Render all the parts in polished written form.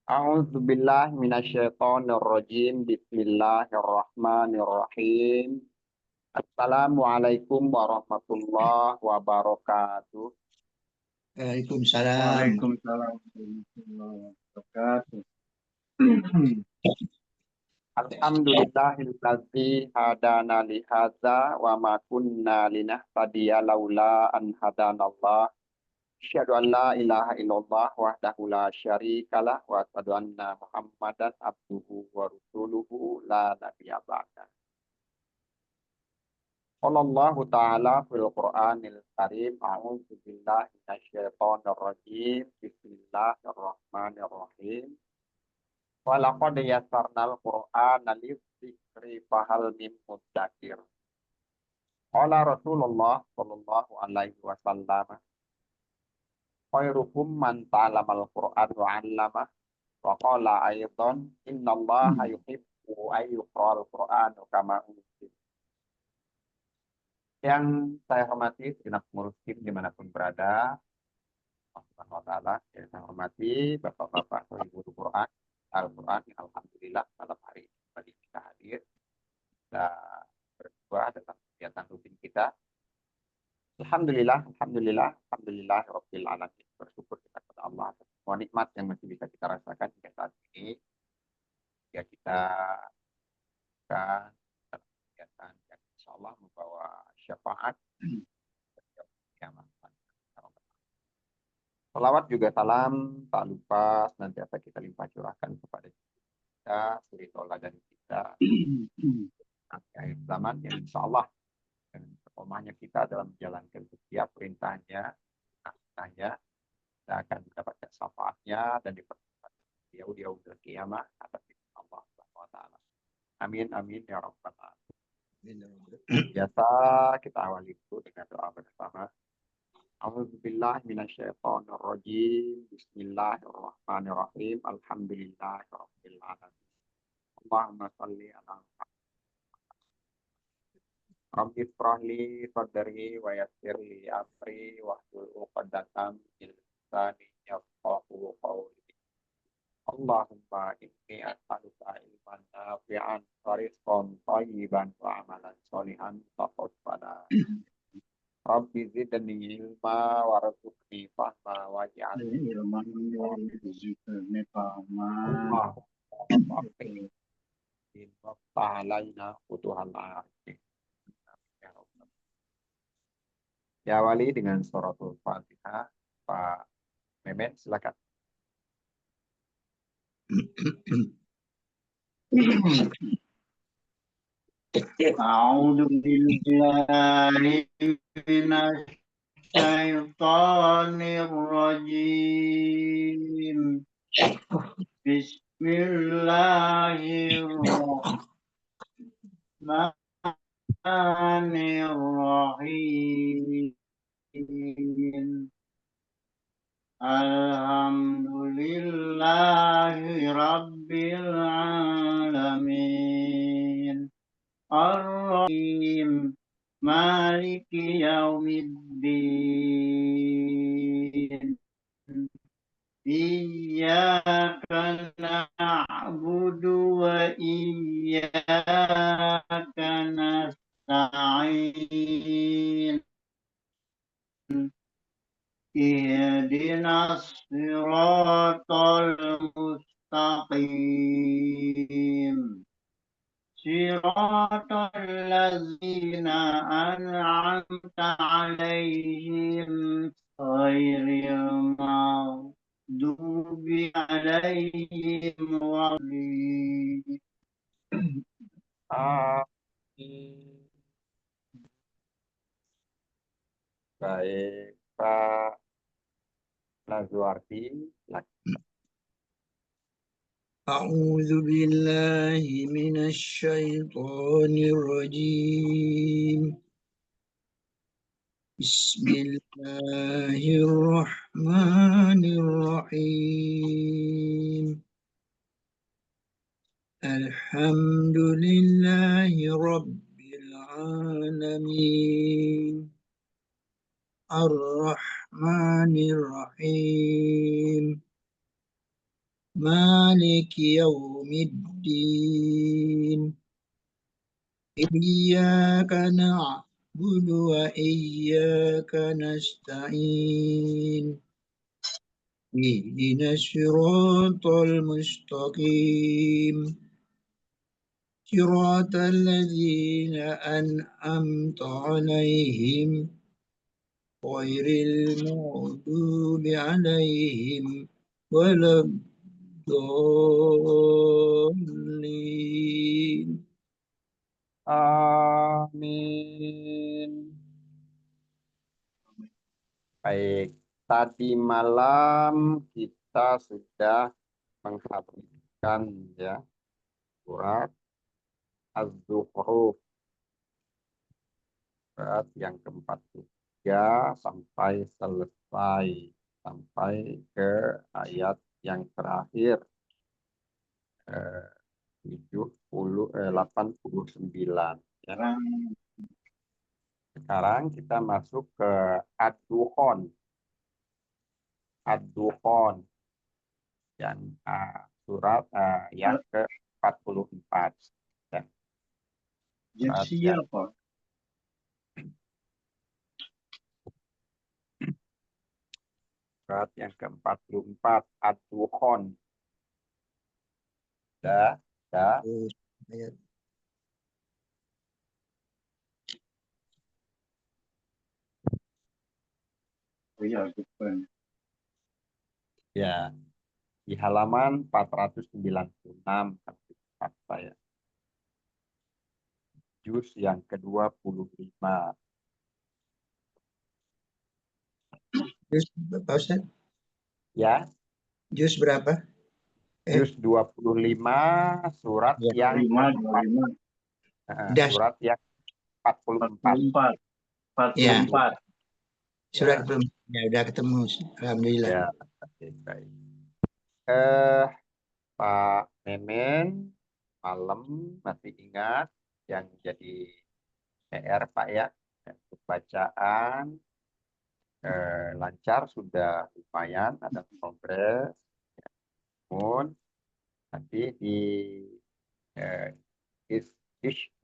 A'udzu billahi minasyaitonir rajim. Bismillahirrahmanirrahim. Assalamualaikum warahmatullahi wabarakatuh. Waalaikumsalam. Waalaikumsalam warahmatullahi wabarakatuh. Alhamdulillahillazi hadana li hadza wa ma kunna linahtadiya laula an hadanallah. Asyhadu an la ilaha illallah wahdahu la syarikalah wa asyhadu anna Muhammadan abduhu wa rasuluhu la nabiyya ba'da. Qala Ta'ala fil Qur'anil Karim, a'udzu billahi minasyaitonir rajim. Bismillahirrahmanirrahim. Wa laqad yassarnal Qur'ana lidzikri fahal min mudzakir. Qala Rasulullah sallallahu alaihi wasallam, khairukum man ta'allamal Qur'an wa 'allama. Wa qala aidan, innallaha yuhibbu ay yuqra'al Qur'anu kama unzila. Yang saya hormati segenap pengurus tim dimanapun berada, Allah Subhanahu wa Ta'ala, yang saya hormati Bapak-Bapak Sohibul Quran, Al-Quran, yang Alhamdulillah malam hari ini kembali kita hadir, kita berdua dalam kegiatan rutin kita. Alhamdulillah, Rabbil Alamin. Bersyukur kita kepada Allah atas semua nikmat yang masih bisa kita rasakan hingga saat ini. Ya kita akan dalam kegiatan yang insya Allah membawa syafaat. Salawat juga salam tak lupa senantiasa kita limpah curahkan kepada kita, suri tauladan kita, akhir zaman yang insya Allah dengan istiqomahnya kita dalam menjalankan setiap perintahnya, naskahnya, kita akan mendapatkan syafaatnya dan dipertemukan di yaumil qiyamah atas izin Allah Subhanahu wa Ta'ala. Amin amin ya rabbal alamin. Biasa kita awali itu dengan doa bersama. A'udzubillahi minasyaitonirrajim. Bismillahirrahmanirrahim. Alhamdulillahirabbil alamin. Allahumma shalli ala Rabbi shrahli sadri wa yassir li amri wahlul 'uqdatam min lisani yafqahu qawli. Allahumma inni as'aluka ilman nafi'an wa rizqan thayyiban wa amalan sholihan taqabbala. Rabbi zidni ilma warzuqni fahma waj'alni Ilman zikirni fahma. waftah alaina futuhal arifin. Ya wali dengan suratul Fatihah, Pak Memet silakan. A'udzu billahi minasyaitonir rajim. Bismillahirrahmanirrahim. Alhamdulillahi rabbil alamin. Ar-Rahim. Maliki yaumiddin. Iyyaka na'budu wa iyyaka nasta'in. Ihdinas siratal mustaqim. Siratal ladzina an'amta 'alaihim ghairil maghdubi 'alaihim waladdallin. Baik, Pak Lazuardi. A'udzu billahi minasyaitonir rajim. Bismillahirrahmanirrahim. Alhamdulillahi rabbil alamin. Ar-Rahmanir Rahim. مالك يوم الدين إياك نعبد وإياك نستعين اهدنا الصراط المستقيم صراط الذين أنعمت عليهم غير المغضوب عليهم ولا الضالين. Amin. Baik, tadi malam kita sudah menghabiskan ya surat Az-Zukhruf, surat yang ke-43 sampai selesai, sampai ke ayat yang terakhir 89 ya. Sekarang kita masuk ke Ad-Dukhan. Ad-Dukhan yang surat yang ke-44 ya. Surat yang Siapa? Surat yang ke-44 Ad-Dukhan. Dah. Ayat Oh ya, bukan. Ya, di halaman 496 saya. Juz yang ke-25. juz berapa Ustaz? Ya, Juz berapa? juz 25 surat Ya. yang 25, 25, Das. surat yang 44. 44, Ya. 44. Surat Ya, belum. Ya, udah ketemu. Alhamdulillah. ya. Oke, baik. Pak Memen malam masih ingat yang jadi PR Pak ya, untuk bacaan lancar sudah lumayan ada progres. Namun nanti di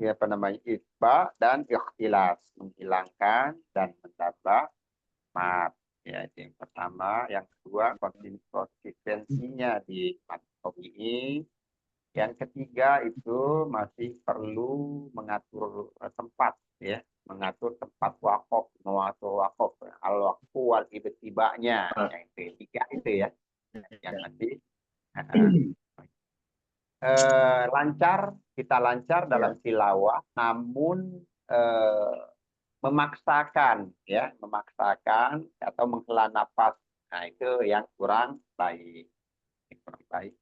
apa namanya isba dan ikhtilas, menghilangkan dan menambah mat. Ya, itu yang pertama. Yang kedua, konsistensinya di mat ini. Yang ketiga itu masih perlu mengatur tempat ya, mengatur tempat wakaf, mengatur wakaf al-waqfu wal ibtiba'nya. Yang ketiga itu ya, yang nanti lancar, kita lancar dalam tilawah, namun memaksakan ya, memaksakan atau menghela nafas. Nah, itu yang kurang baik. Yang kurang baik.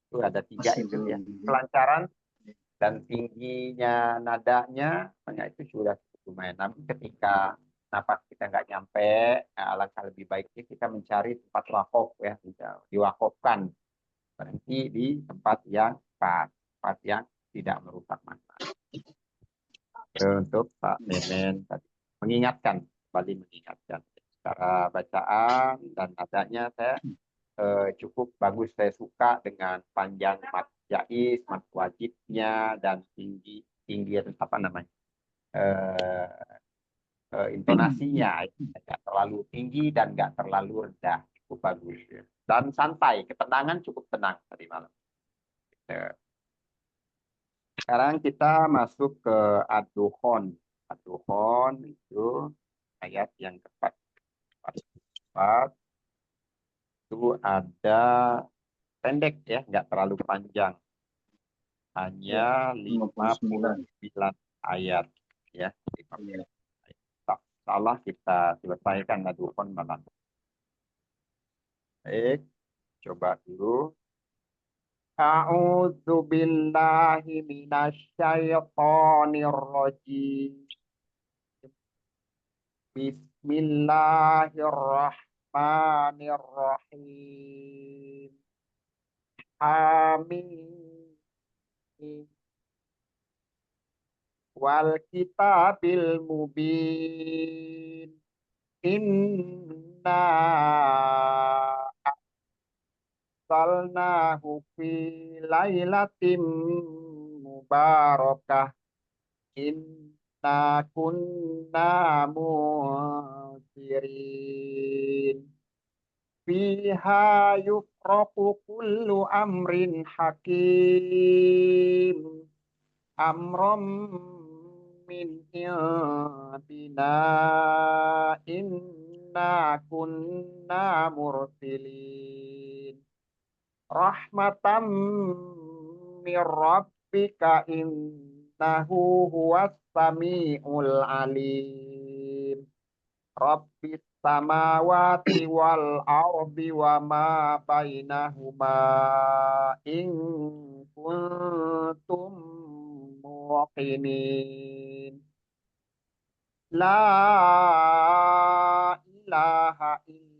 Itu ada 3 itu ya. Kelancaran dan tingginya nadanya, itu sudah lumayan. Namun ketika napas kita nggak nyampe, alangkah lebih baiknya kita mencari tempat wakaf ya, diwakafkan. Berhenti di tempat yang pas, tempat yang tidak merusak manfaat. Untuk Pak Memen tadi mengingatkan, kembali mengingatkan secara bacaan dan nadanya saya cukup bagus, saya suka dengan panjang mat jaiz, mat wajibnya dan tinggi apa namanya intonasinya nggak terlalu tinggi dan nggak terlalu rendah, cukup bagus ya. Dan santai, ketenangan cukup tenang tadi malam. Sekarang kita masuk ke Ad-Dukhan. Ad-Dukhan itu ayat yang ke-44. Itu ada pendek ya, nggak terlalu panjang. Hanya 59 ayat ya. Salah kita selesaikan Ad-Dukhan malam. Baik, coba dulu. A'udzu billahi minasyaitonir rajim. Bismillahirrahmanirrahim. Amin. Wal kitabil mubin. Inna anzalnahu fi lailatin mubarakah inna kunna munzirin fiha yufraqu kullu amrin hakim amram min indina inna kunna mursilin rahmatan min rabbika innahu huwas samiul alim Rabbis samawati wal ardi wa ma bainahuma in kuntum muqinin La ilaha illa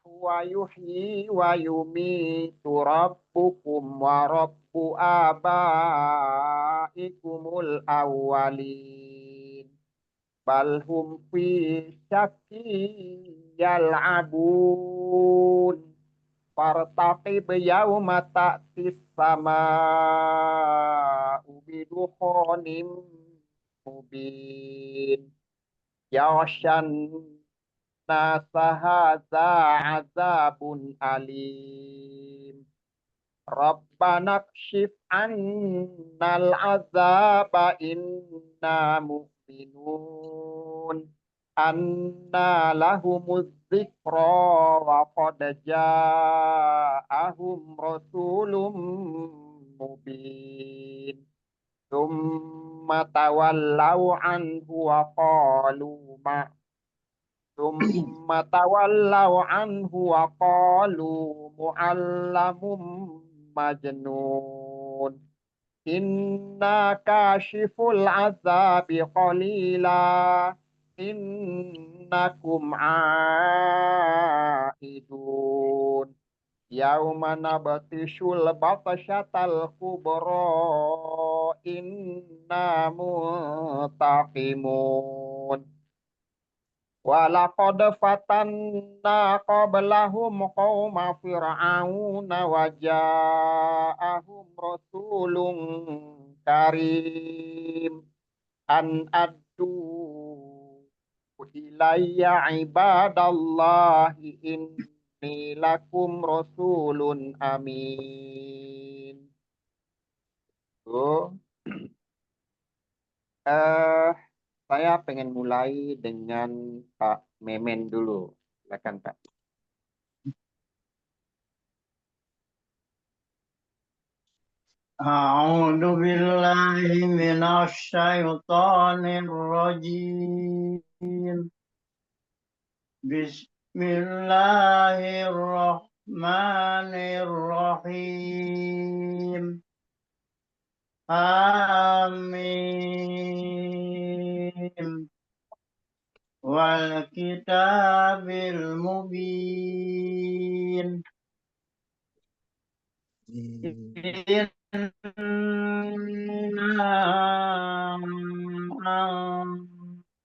huwa yuhyi wa yumitu rabbukum wa rabbu abaikumul awwalin bal hum fi syakki yal'abun fartaqib yawma ta'tis sama'u bidukhanin mubin yashan nasa hadza azabun alim Rabbana kshif annal azaba inna mu'minun anna lahumuz zikra wa qad ja'ahum rasulun mubin thumma tawallaw anhu wa qalu thumma tawallaw anhu wa qalu mu'allamun majnun inna kashiful azabi qalila innakum aidun yauma nabtishul batashatal kubra inna muntaqimun Walaqad fatanna qablahum qauma fir'auna wa ja'ahum rasulun karim an addu ilayya ibadallahi inni lakum rasulun amin. Oh. Saya pengen mulai dengan Pak Memen dulu. Silakan Pak. A'udzu billahi minasy syaithanir rajim. Bismillahirrahmanirrahim. Amin. Wal kitabil mubin. Inna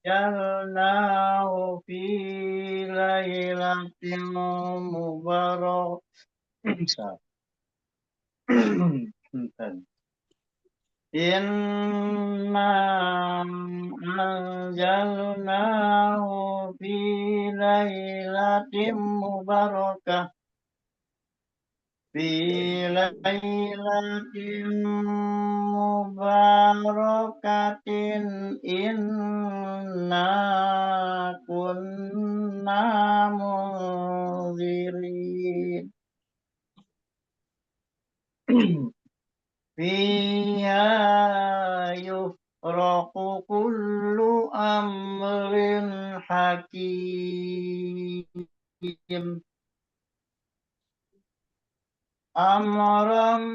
anzalnahu fi lailatin mubarakah. Inna anzalnahu fi lailatin mubarakah fi lailatin mubarakatin inna kunna munzirin fiha yufraqu kullu amrin hakim amran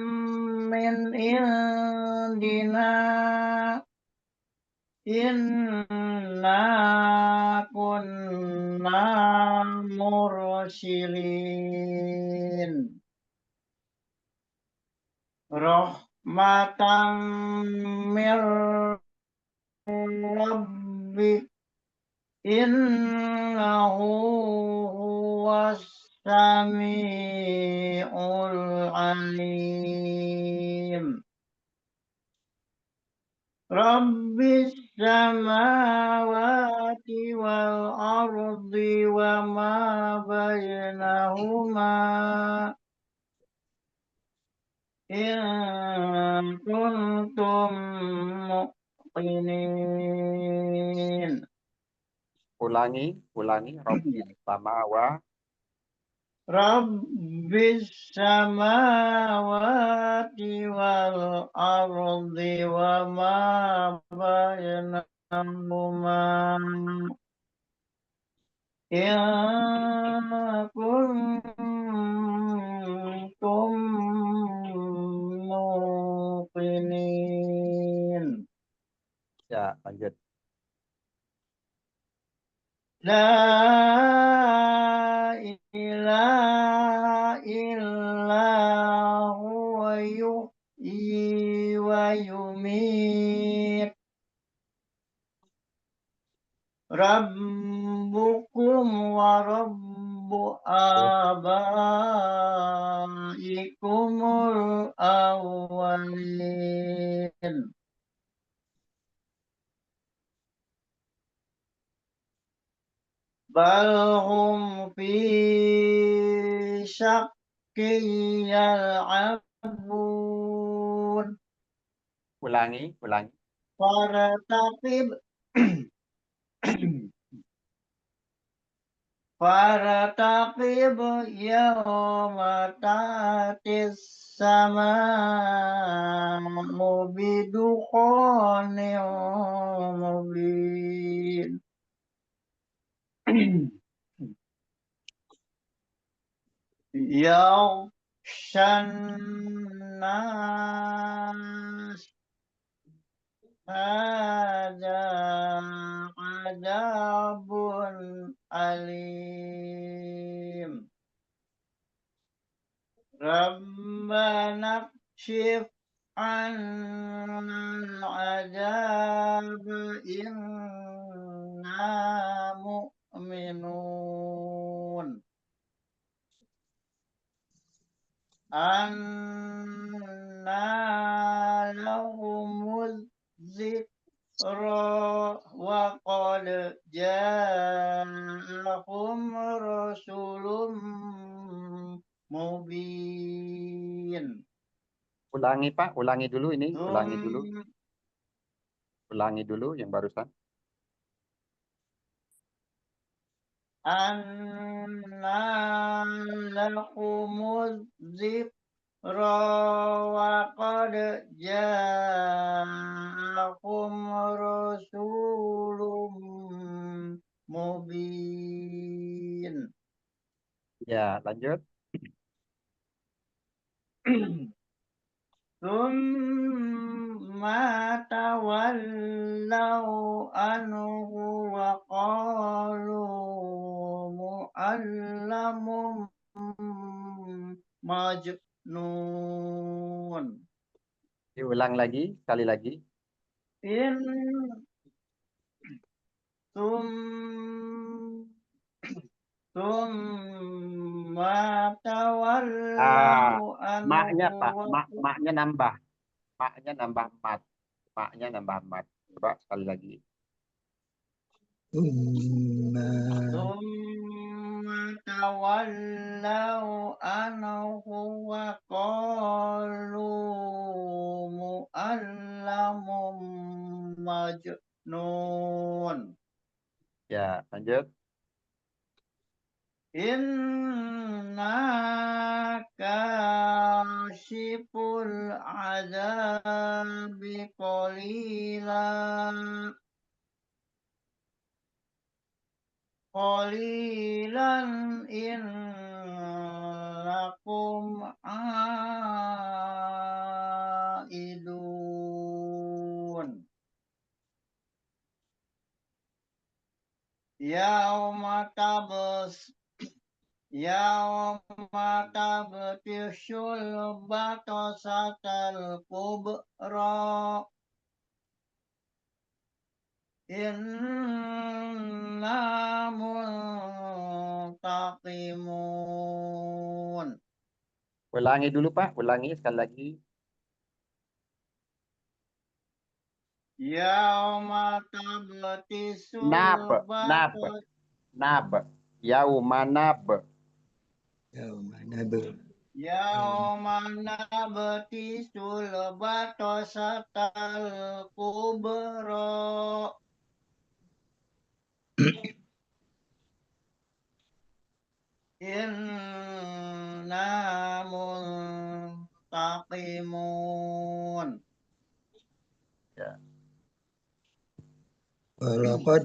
min indina inna kunna mursilin rahmatan mir rabbik innahu huwas Sami'ul alim. Rabbis samawati wal ardi wa ma bainahuma in kuntum muqinin. Ulangi. Rabbis samawa. Rabbis samawati wal ardi wa ma bainahuma in kuntum muqinin. Ya, lanjut. La ilaha illa huwa yuhyi wa yumit. Rabbukum wa rabbu abaikumul awwalin. Bal hum fi syakkin yal'abun. Ulangi. Farataqib yawma ta'tis sama'u bidukhanin mubin. Yaghshan nas hadza adzabun alim. Rabbana kshif annal adzab inna mu'minun. Anna lahumuz zikra wa qad ja'ahum rasulun mubin. Ulangi, Pak. Ulangi dulu ini. Ulangi dulu yang barusan. Anna lahumuz zikra wa qad ja'ahum rasulun mubin. Ya, lanjut. Tsumma tawallaw anhu wa qalu mu'allamun majnun. Diulang lagi, sekali lagi. Tsumma tawallaw anhu Maknya, Pak. wa Maknya nambah. Maknya nambah mat. Coba sekali lagi. Tsumma tawallaw anhu wa qalu mu'allamun majnun. Ya, lanjut. Inna kashiful azabi qalilan innakum aidun. Yauma tabtishul batasatal kubra. Inna muntaqimun. Ulangi dulu Pak, ulangi sekali lagi. Yauma tabtisul Nab, nab, batas. nab. Yauma nab. Yauma Yauma nabtisul batasatal kubra. Inna muntaqimun. Ya. walaqad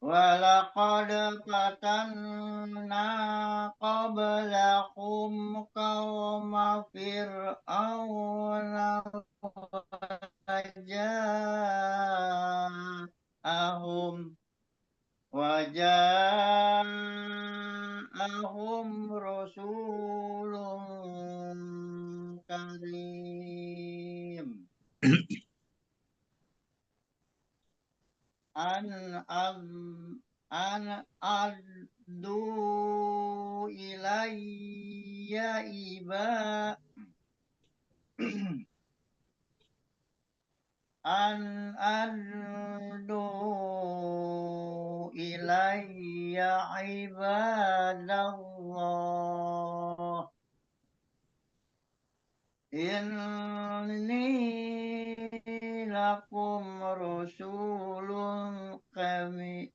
Walaqad fatanna qablakum qauma fir'auna waja'ahum rasulun karim an addu ilayya an addu ilayya ibadallah inni lakum rasulun kami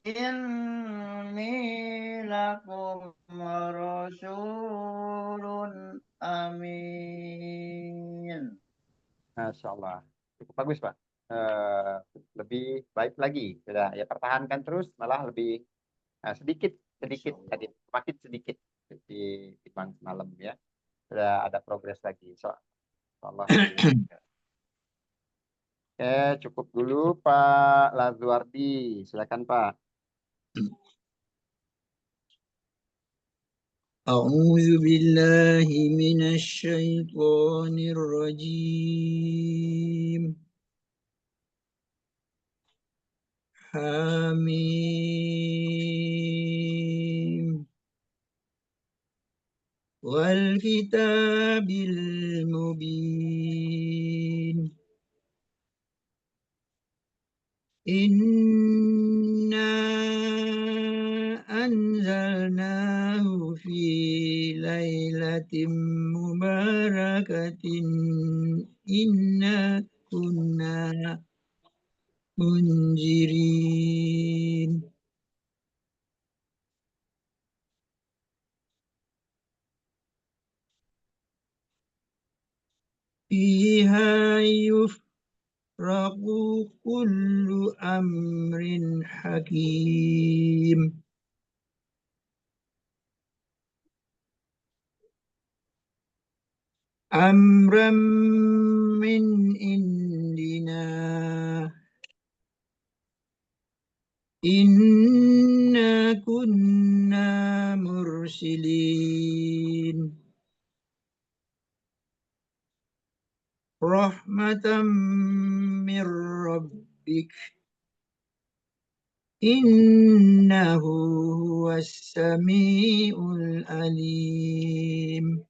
inni lakum rasulun amin. Masya Allah. Cukup bagus Pak. Lebih baik lagi. Sudah ya pertahankan terus, malah lebih sedikit tadi, makin sedikit di timbang semalam ya. Sudah ada progres lagi. Allah. Oke, cukup dulu Pak Lazuardi. Silakan Pak. أعوذ بالله من الشيطان الرجيم حميم والكتاب المبين إنا أنزلناه في ليلة مباركة إنا كنا منذرين فيها يفرق كل أمر حكيم أمرا من عندنا إنا كنا مرسلين رحمة من ربك إنه هو السميع العليم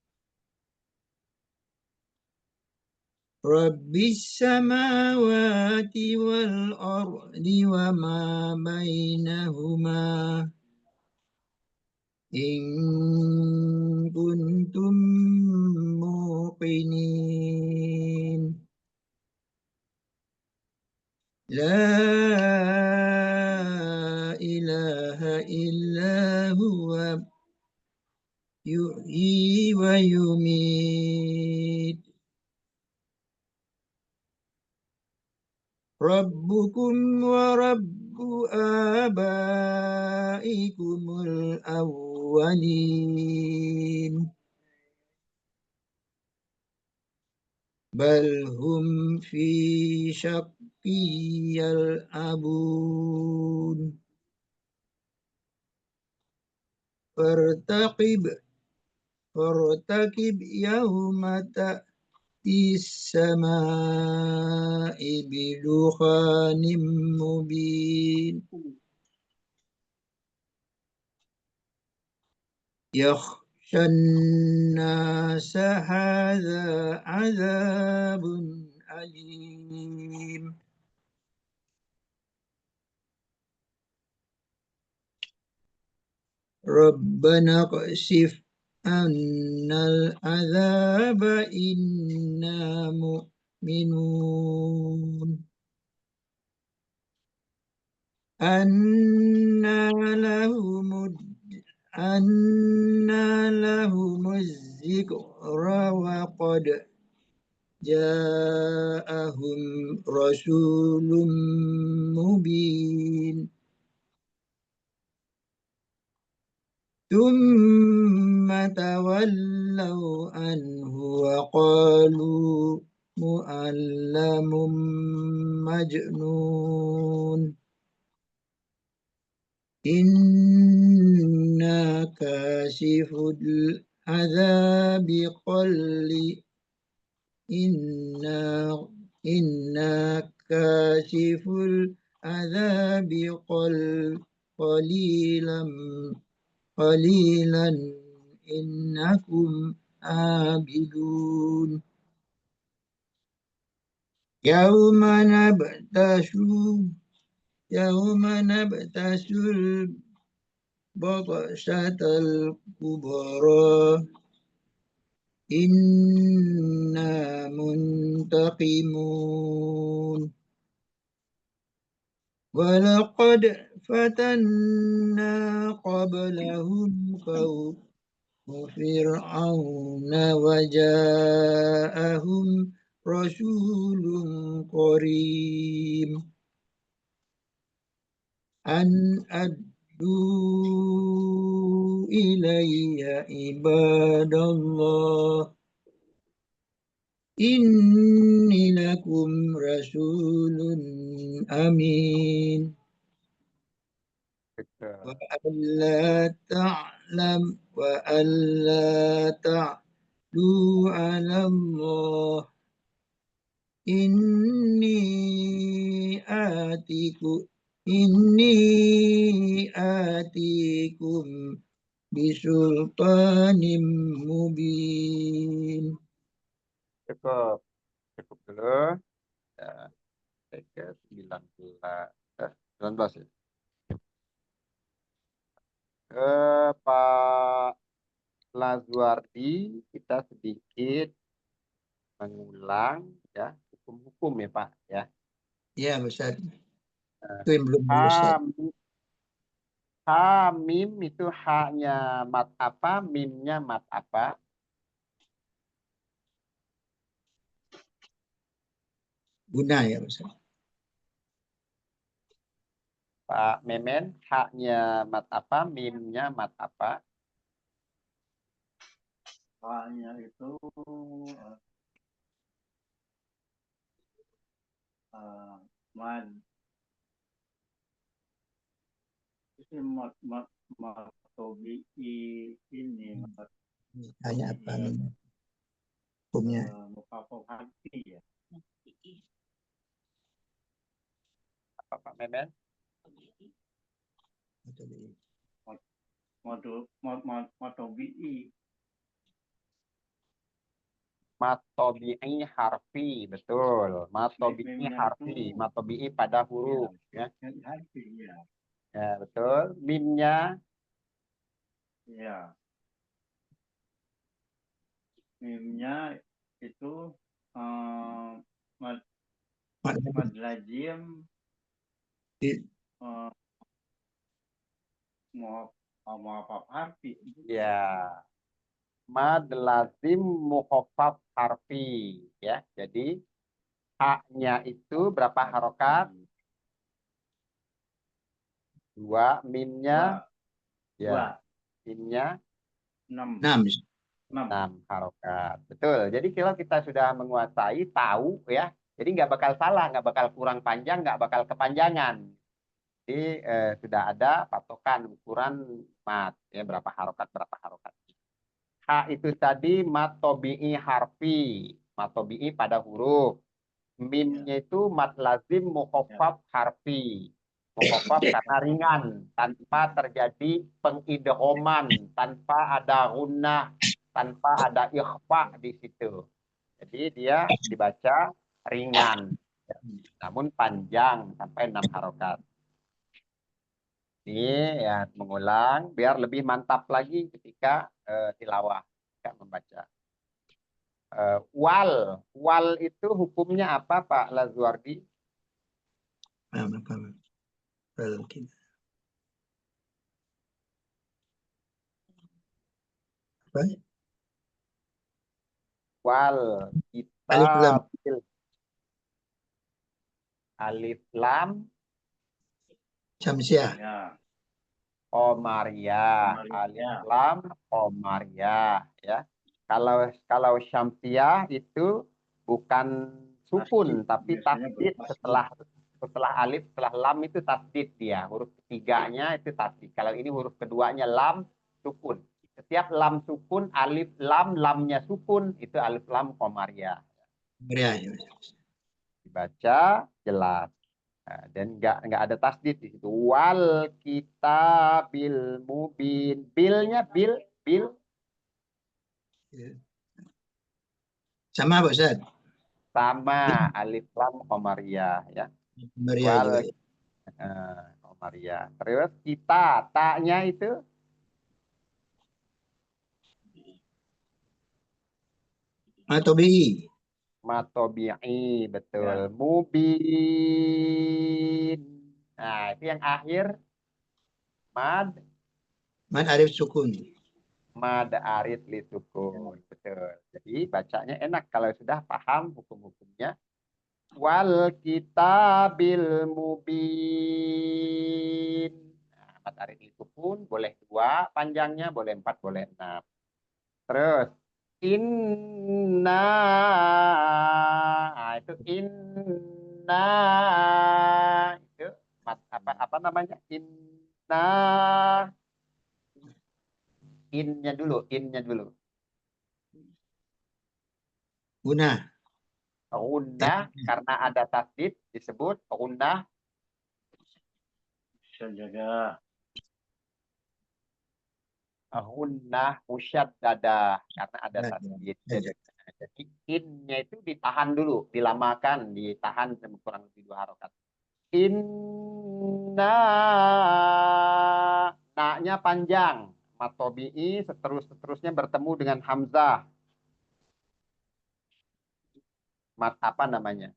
رب السماوات والأرض وما بينهما إن كنتم موقنين لا إله إلا هو يحيي ويميت ربكم ورب آبائكم الأولين بل هم في شك يلعبون فارتقب يوم السماء بدخان مبين يخشى الناس هذا عذاب أليم ربنا اكشف عنا العذاب إنا مؤمنون أنى لهم الذكر وقد جاءهم رسول مبين ثم تولوا عنه وقالوا معلم مجنون إنا كاشف العذاب إنا كاشف العذاب قليلا إنكم عابدون يوم نبتش البطشة الكبرى إنا منتقمون ولقد فتنا قبلهم قوم فرعون وجاءهم رسول كريم أن أدوا إلي عباد الله إني لكم رسول أمين وألا تعلوا على الله إني آتيكم بسلطان مبين. Cukup, cukup dulu. Ya, ke 19 ya. Pak Lazuardi, kita sedikit mengulang ya hukum-hukum ya Pak ya. Ya, Ustaz. Itu yang belum Ustaz. Hamim itu haknya mat apa, mimnya mat apa? Guna ya, Ustaz. Pak Memen, haknya mat apa, mimnya mat apa? Haknya itu mad matobi ini Hanya apa hukumnya? mukafaf hati ya. Apa Pak Memen? Matobi Matobi'i harfi, betul. Matobi'i harfi, matobi'i pada huruf ya. harfi ya. Ya, betul. Mimnya Ya. Mimnya itu mad lazim mau apa harfi ya. Mad lazim mukhaffaf harfi ya. Jadi haknya itu berapa harokat? 2, mimnya ya. Mimnya 6 harokat. Betul. Jadi kalau kita sudah menguasai, tahu ya, jadi nggak bakal salah, nggak bakal kurang panjang, nggak bakal kepanjangan. Jadi sudah ada patokan ukuran mat ya, berapa harokat. H itu tadi mat tobi'i harfi Mat tabi'i pada huruf. Mimnya itu mat lazim mukhaffaf harfi. Mukhaffaf karena ringan, tanpa terjadi pengidghaman, tanpa ada gunnah, tanpa ada ikhfa di situ. Jadi dia dibaca ringan, namun panjang sampai 6 harokat. Ini ya mengulang biar lebih mantap lagi ketika tilawah, ketika membaca. Wal itu hukumnya apa Pak Lazuardi? Paham, paham. Paham kita. Apa? Wal Alif lam. kitabil. Alif lam Syamsiah. Ya. Qamariyah. Alif Qamariyah. lam Qamariyah ya. Kalau Syamsiah itu bukan sukun Tasdid. tapi Biasanya tasdid setelah alif, setelah lam itu tasdid dia. Huruf ketiganya itu tasdid. Kalau ini huruf keduanya lam sukun. Setiap lam sukun, alif lam, lamnya sukun, itu alif lam Qamariyah. Ya. Dibaca jelas. Nah, dan nggak ada tasdid di situ. Wal kitabil mubin. Bilnya bil. Sama Pak Ustaz? Sama alif lam Qamariyah ya. Maria juga. Wal Qamariyah. Terus kita taknya itu Matobi. matobi'i betul. Ya. Mubin. Nah, itu yang akhir mad Man arif sukun. mad arid li sukun. Betul. Jadi bacanya enak kalau sudah paham hukum-hukumnya. Wal kitabil mubin. Nah, mad arid li sukun boleh 2 panjangnya, boleh 4, boleh 6. Terus inna, nah, itu inna itu apa namanya? Inna, innya dulu. Guna. Gunnah karena ada tasdid disebut gunnah. Bisa jaga. Gunnah musyaddadah karena ada tasdid. Ada. Jadi innya itu ditahan dulu, dilamakan, ditahan kurang lebih 2 harokat. Inna, na-nya panjang. Matobi'i seterusnya bertemu dengan hamzah. Mat apa namanya?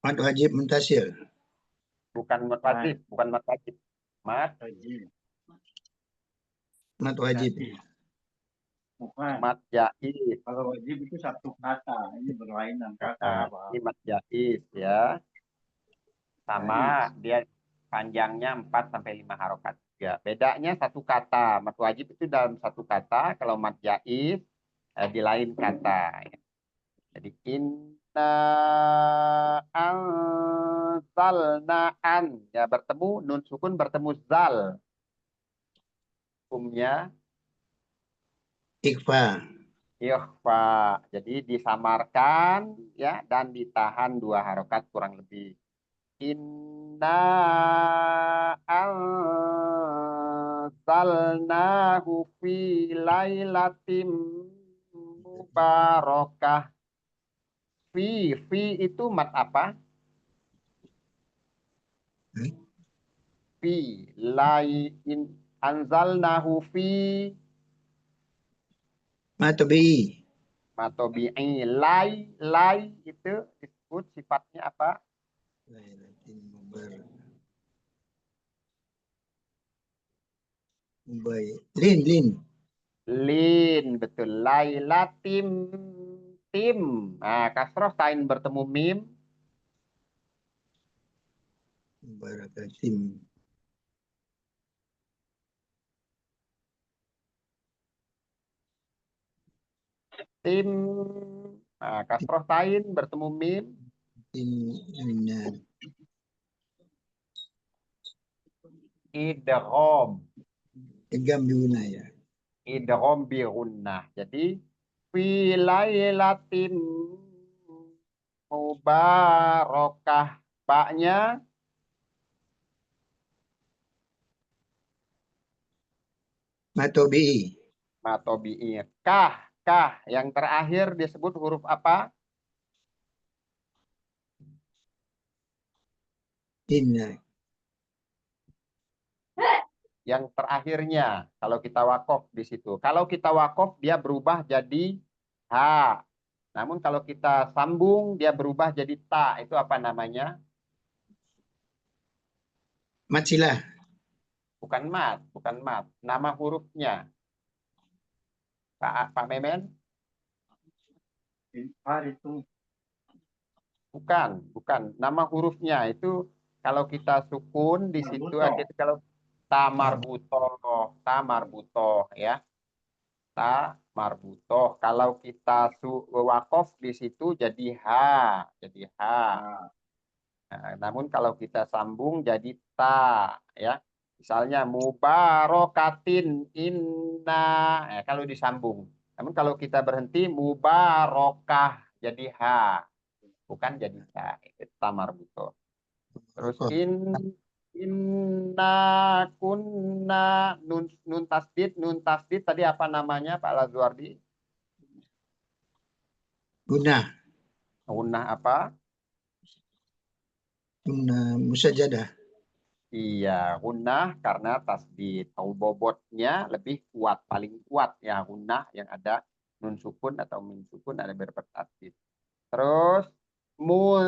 Mat wajib muntasil. Bukan mat wajib, bukan mat wajib. Mat Wajib. Mat wajib. Bukan. mat jaiz. Kalau wajib itu satu kata. Ini berlainan Nah, kata. Pak. ini mat jaiz ya. Sama dia panjangnya 4 sampai 5 harokat. Ya, bedanya satu kata. Mat wajib itu dalam satu kata, kalau mat jaiz di lain kata. Jadi inna anzalna an ya bertemu nun sukun bertemu zal. Hukumnya Ikhfa. ikhfa. Jadi disamarkan ya dan ditahan 2 harokat kurang lebih. Inna anzalnahu fi lailatim mubarakah. Fi itu mat apa? Fi in anzalnahu fi Matobi. matobi'i. Lai itu disebut sifatnya apa? Lin. Lin, betul. Lailatim tim. Nah, kasroh tain bertemu mim. Barakatim. Tim. Nah, kasroh tain bertemu mim. Inna. Idgham. Tegam diuna ya. Idgham bi gunnah. Jadi fi lailatin mubarakah. Baknya Matobi. matobi'i. Kah yang terakhir disebut huruf apa? Inna. Yang terakhirnya kalau kita wakof di situ. Kalau kita wakof dia berubah jadi ha. Namun kalau kita sambung dia berubah jadi ta. Itu apa namanya? Matsilah. Bukan mat. Nama hurufnya. Pak Memen? itu. Bukan. Nama hurufnya itu kalau kita sukun di situ Marbutoh. kalau tamarbutoh ya. Ta marbutoh. Kalau kita wakof di situ jadi ha. Nah, Nah, namun kalau kita sambung jadi ta ya. Misalnya mubarokatin inna kalau disambung. Namun kalau kita berhenti mubarokah jadi ha, bukan jadi ta. Itu ta marbutoh. Terus Rokok. inna kunna nun tasdid tadi apa namanya Pak Lazuardi? Guna. Gunnah apa? Guna musajadah. Iya, gunnah karena tasdid. Tahu bobotnya lebih kuat, paling kuat ya gunnah yang ada nun sukun atau min sukun ada bertasdid. Terus mu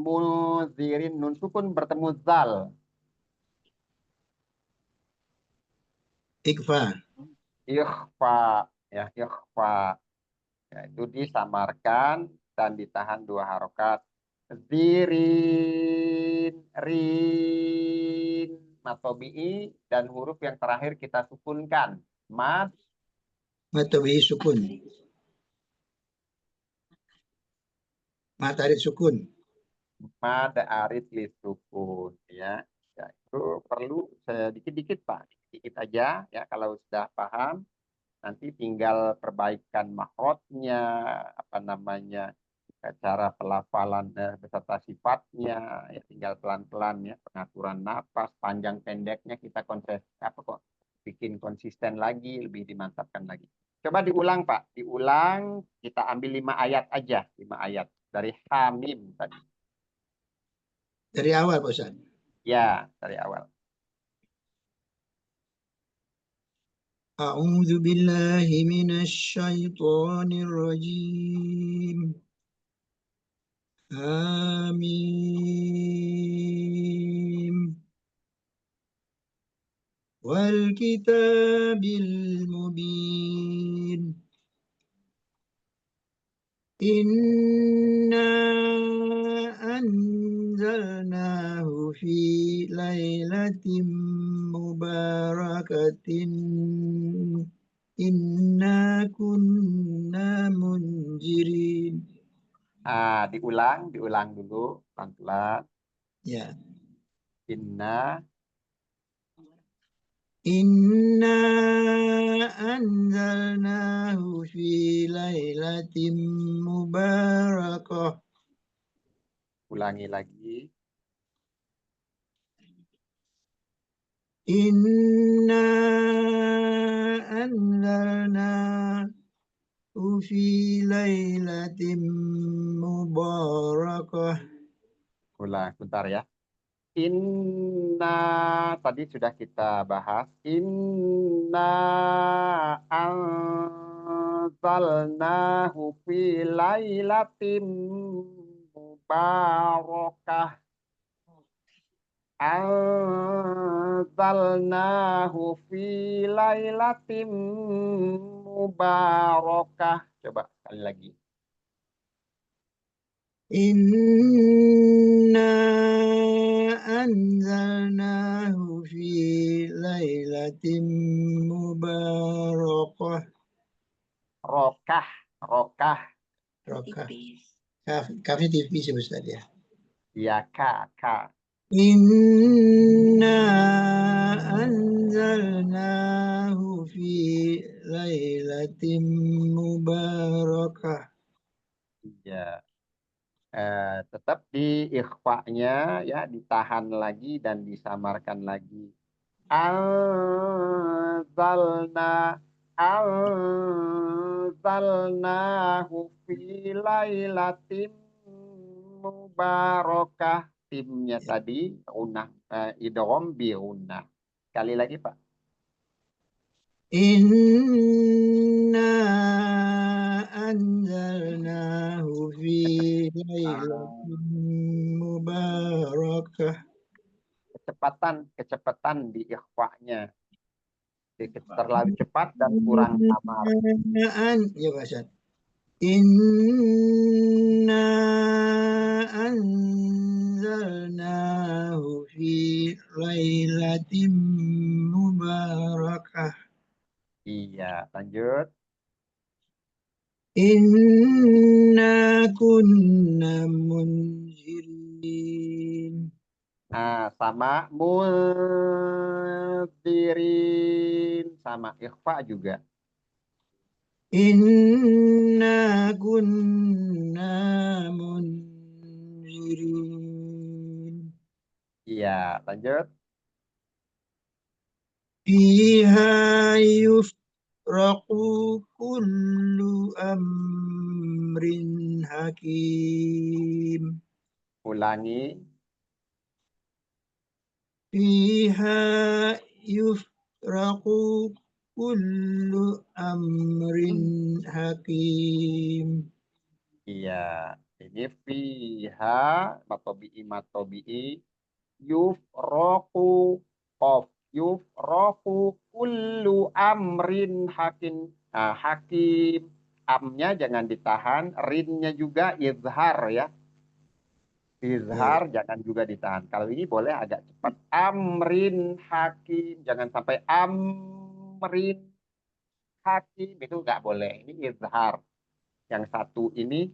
muzirin nun sukun bertemu zal. Ikfa. Ikhfa ya ikhfa. Ya, itu disamarkan dan ditahan 2 harokat. Zirin, rin, matobi'i, dan huruf yang terakhir kita sukunkan. Mad, Matobi sukun. Matarik sukun. mad, arid, li sukun. Ya. Ya, itu perlu sedikit-dikit Pak. Dikit aja ya kalau sudah paham. Nanti tinggal perbaikan makrotnya, apa namanya, cara pelafalan beserta sifatnya, ya tinggal pelan-pelan ya pengaturan napas, panjang pendeknya kita bikin konsisten lagi, lebih dimantapkan lagi. Coba diulang Pak, diulang kita ambil 5 ayat aja, 5 ayat dari Hamim tadi. Dari awal Pak Ustaz. Ya, dari awal. A'udzu billahi minasyaitonir rajim. Hamim. Wal kitabil mubin. Inna anzalnahu fi lailatin mubarakatin. Inna kunna munjirin. Diulang dulu pelan-pelan. Ya. Inna Inna anzalnahu fi lailatin mubarakah. ulangi lagi. Inna anzalnahu fi lailatin mubarakah. Ulang bentar ya. Inna tadi sudah kita bahas. Inna anzalnahu fi lailatin mubarakah. Anzalnahu fi lailatin mubarakah. Coba sekali lagi. Inna anzalnahu fi lailatin mubarakah. Rokah. Rokah. Kafnya tipis ya Ustaz ya. Ya, ka. Inna anzalnahu fi lailatin mubarakah. Ya. Tetap di ikhfa'nya ya ditahan lagi dan disamarkan lagi. Anzalnahu fi lailatin mubarakah. Timnya tadi unah idgham bi unah. Sekali lagi Pak. Inna anzalnahu fi lailatin mubarakah. Kecepatan di ikhfa'nya. Terlalu cepat dan kurang samar. Ya Pak Ustaz. Inna anzalnahu fi lailatin mubarakah. Iya, lanjut. Inna kunna munzirin. Nah, sama mudzirin sama ikhfa juga. Inna kunna munzirin. Iya, lanjut. Fiha yufraqu kullu amrin hakim. Ulangi. Fiha yufraqu kullu amrin hakim. Iya, ini fiha matobi'i yufroku of yufroku kullu amrin hakim. Nah, hakim amnya jangan ditahan, rinnya juga izhar ya. Izhar jangan juga ditahan. Kalau ini boleh agak cepat. Amrin hakim. Jangan sampai amrin hakim. Itu nggak boleh. Ini izhar. Yang satu ini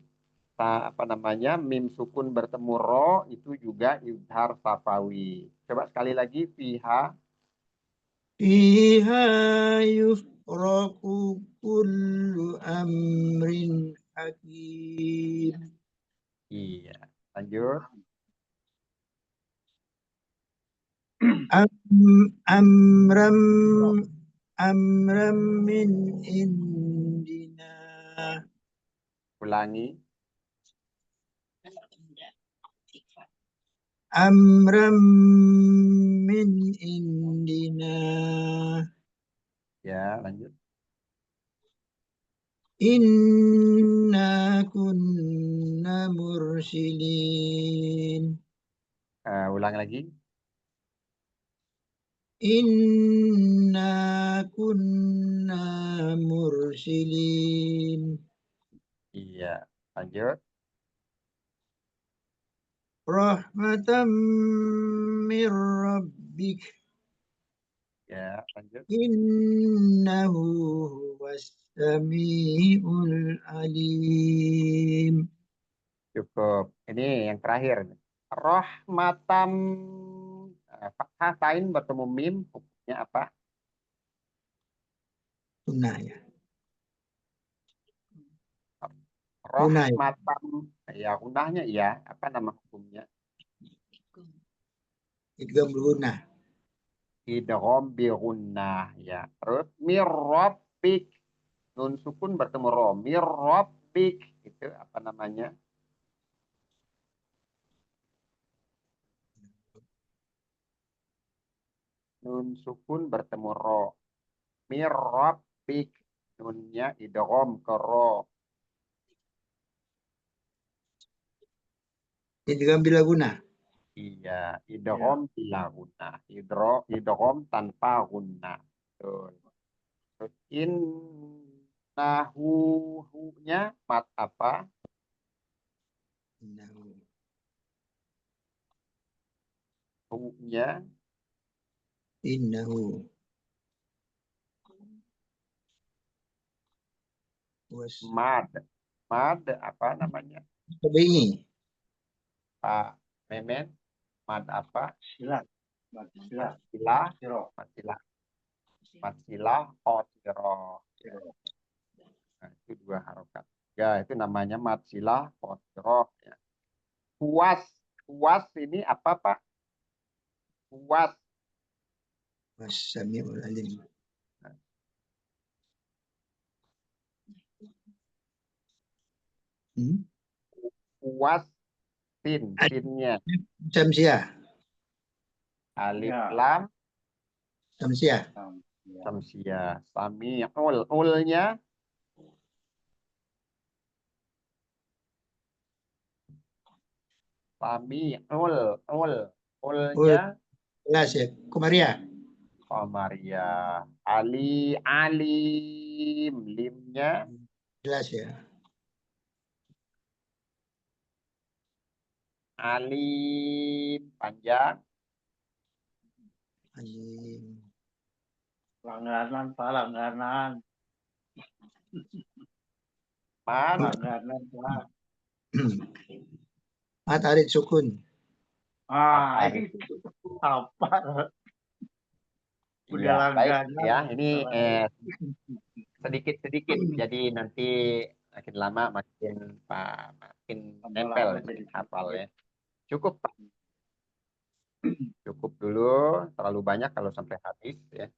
apa namanya mim sukun bertemu ro itu juga izhar safawi. Coba sekali lagi fiha. Fiha yufraqu kullu amrin hakim. Iya. Lanjut. Amram amram min indina. Ulangi. Amram min indina. Ya, lanjut. Inna kunna mursilin. Ulang lagi. Inna kunna mursilin. Iya. Lanjut. Rahmatan min rabbik. Ya, lanjut. Innahu huwas sami'ul alim. Cukup. Ini yang terakhir. Rahmatam. Fathah tain bertemu mim. Hukumnya apa? Sunnah ya. Sunnah ya. Rahmatam. Ya, gunahnya iya. Apa nama hukumnya? Idgham bergunah. Idgham bi gunnah. Ya. Terus mirrabbik. Nun sukun bertemu ro. Mirrabbik. Itu apa namanya? Nun sukun bertemu ro. Mirrabbik. Nunnya idgham ke ro. Idgham bila gunah. Iya, idgham bila gunnah. Idgham tanpa gunnah. Betul. Terus innahu hu-nya mat apa? Innahu. Hu-nya Innahu. Was. mad. Mad apa namanya? Tabi'i. Pak Memen? Mad apa? Silat. Matilah. Matilah, qasirah. Nah, itu 2 harokat. Ya, itu namanya matilah, qasirah. Ya. Puas ini apa, Pak? Puas. As-Sami'ul Alim. Puas, sinnya. Samsiah. Alif Ya. lam Samsiah. samsiah. Sami'ul. Ulnya Sami'ul. Ulnya Jelas ya. Kumaria. Qamariyah. Alim. Limnya Jelas ya. alim. Panjang. Alim. Langganan, Pak. Langganan. Man. Langganan, Pak. Atarid sukun. Ini apa? Udah Iya, baik langganan. ya. Ini sedikit-sedikit. Jadi nanti makin lama makin nempel, makin hafal ya. Cukup, Pak. Cukup dulu. Terlalu banyak kalau sampai habis ya.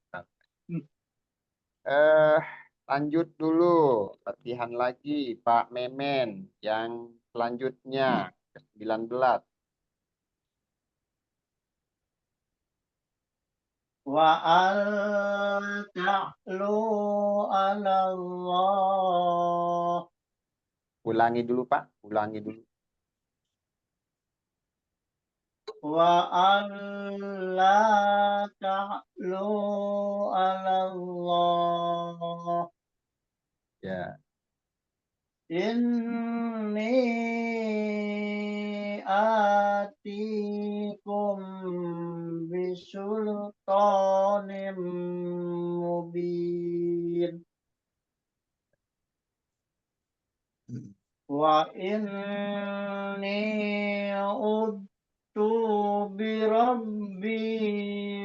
Lanjut dulu. Latihan lagi Pak Memen yang selanjutnya ke-19. Wa al ta'lu 'ala Allah. Ulangi dulu Pak. Ulangi dulu. Wa an la ta'lu 'ala Allah. Ya. Inni atikum bisultanim mubin. Wa inni udtu bi rabbi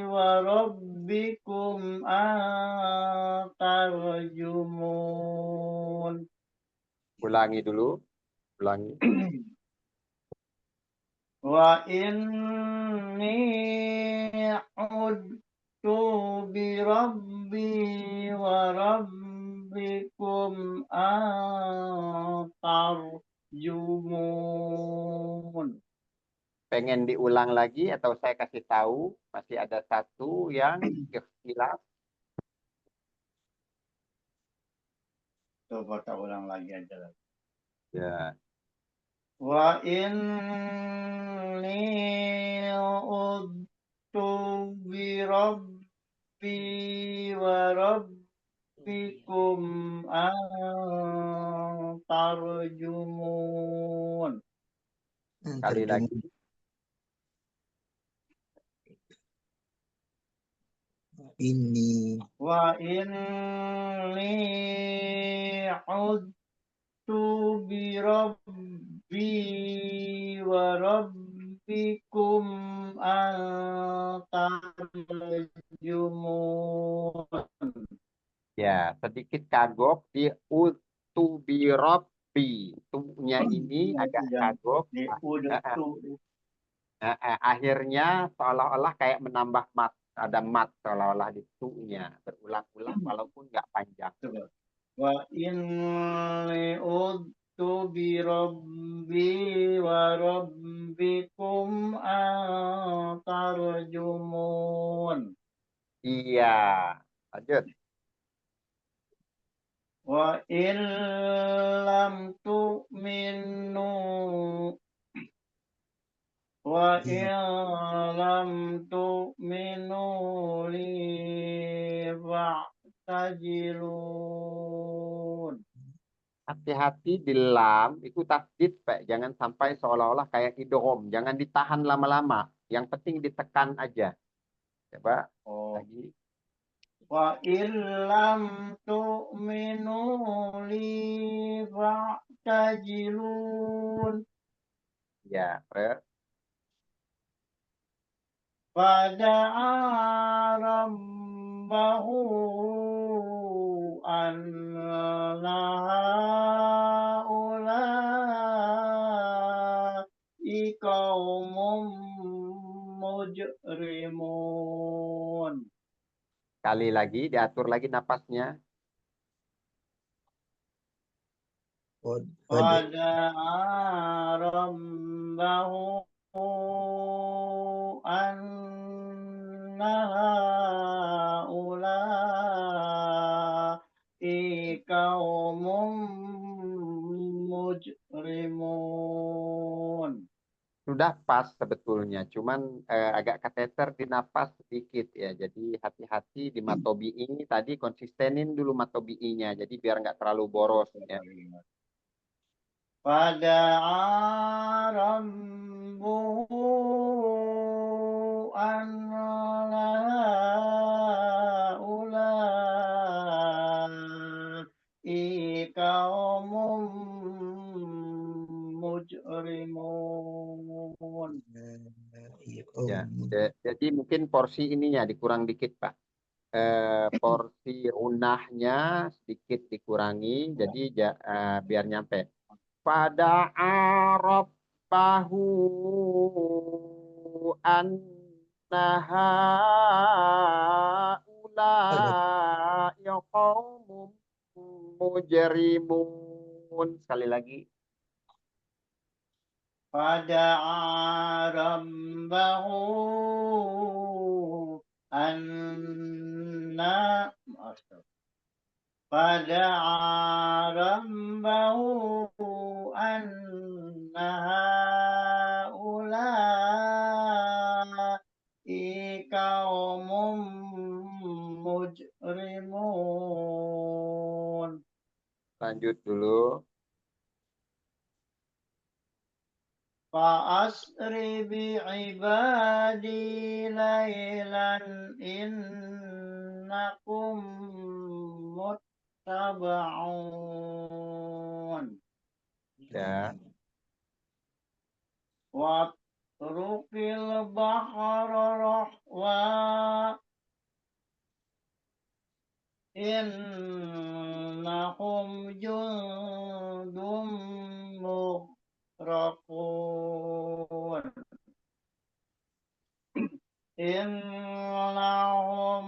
wa rabbikum antarjumun. Ulangi dulu. Ulangi. Wa inni udtu bi rabbi wa rabbikum antarjumun. Pengen diulang lagi atau saya kasih tahu masih ada satu yang ikhtilaf. Coba kita ulang lagi aja. Ya. Wa inni udtu bi rabbi wa rabbikum antarjumun. Sekali lagi. Ini. Wa inni udtu bi rabbi wa rabbikum antarjumun. Ya, sedikit kagok di utubirobi. Tu-nya ini agak kagok. Di udtu. Akhirnya seolah-olah kayak menambah mat. Ada mat seolah-olah di tu-nya. Berulang-ulang walaupun nggak panjang. Wa inni udtu bi rabbi wa rabbikum antarjumun. Iya. Lanjut. Wa illam tu'minu wa illam tu'minu li fa'tajilun. Hati-hati di lam itu tasdid, Pak. Jangan sampai seolah-olah kayak idgham. Jangan ditahan lama-lama. Yang penting ditekan aja. Coba lagi. Wa illam tu'minu li fa'tajilun. Ya, terus. فدعا ربه أن هؤلاء قوم مجرمون. Sekali lagi, diatur lagi napasnya. فدعا ربه أن هؤلاء قوم مجرمون. Sudah pas sebetulnya, cuman agak kateter di napas sedikit ya. Jadi hati-hati di matobi'i ini tadi konsistenin dulu matobi'inya, jadi biar nggak terlalu boros ya. فدعا ربه أن هؤلاء قوم مجرمون. Ya, jadi mungkin porsi ininya dikurang dikit Pak. Porsi unahnya sedikit dikurangi, jadi biar nyampe. Pada Rabbahu annaha ula qaumum mujrimun. Sekali lagi. فدعا ربه أن فدعا ربه أن هؤلاء قوم مجرمون. Lanjut dulu. فأسر بعبادي ليلا إنكم متبعون. Ya. واترك البحر رهوا إنهم جند مغرقون. إنهم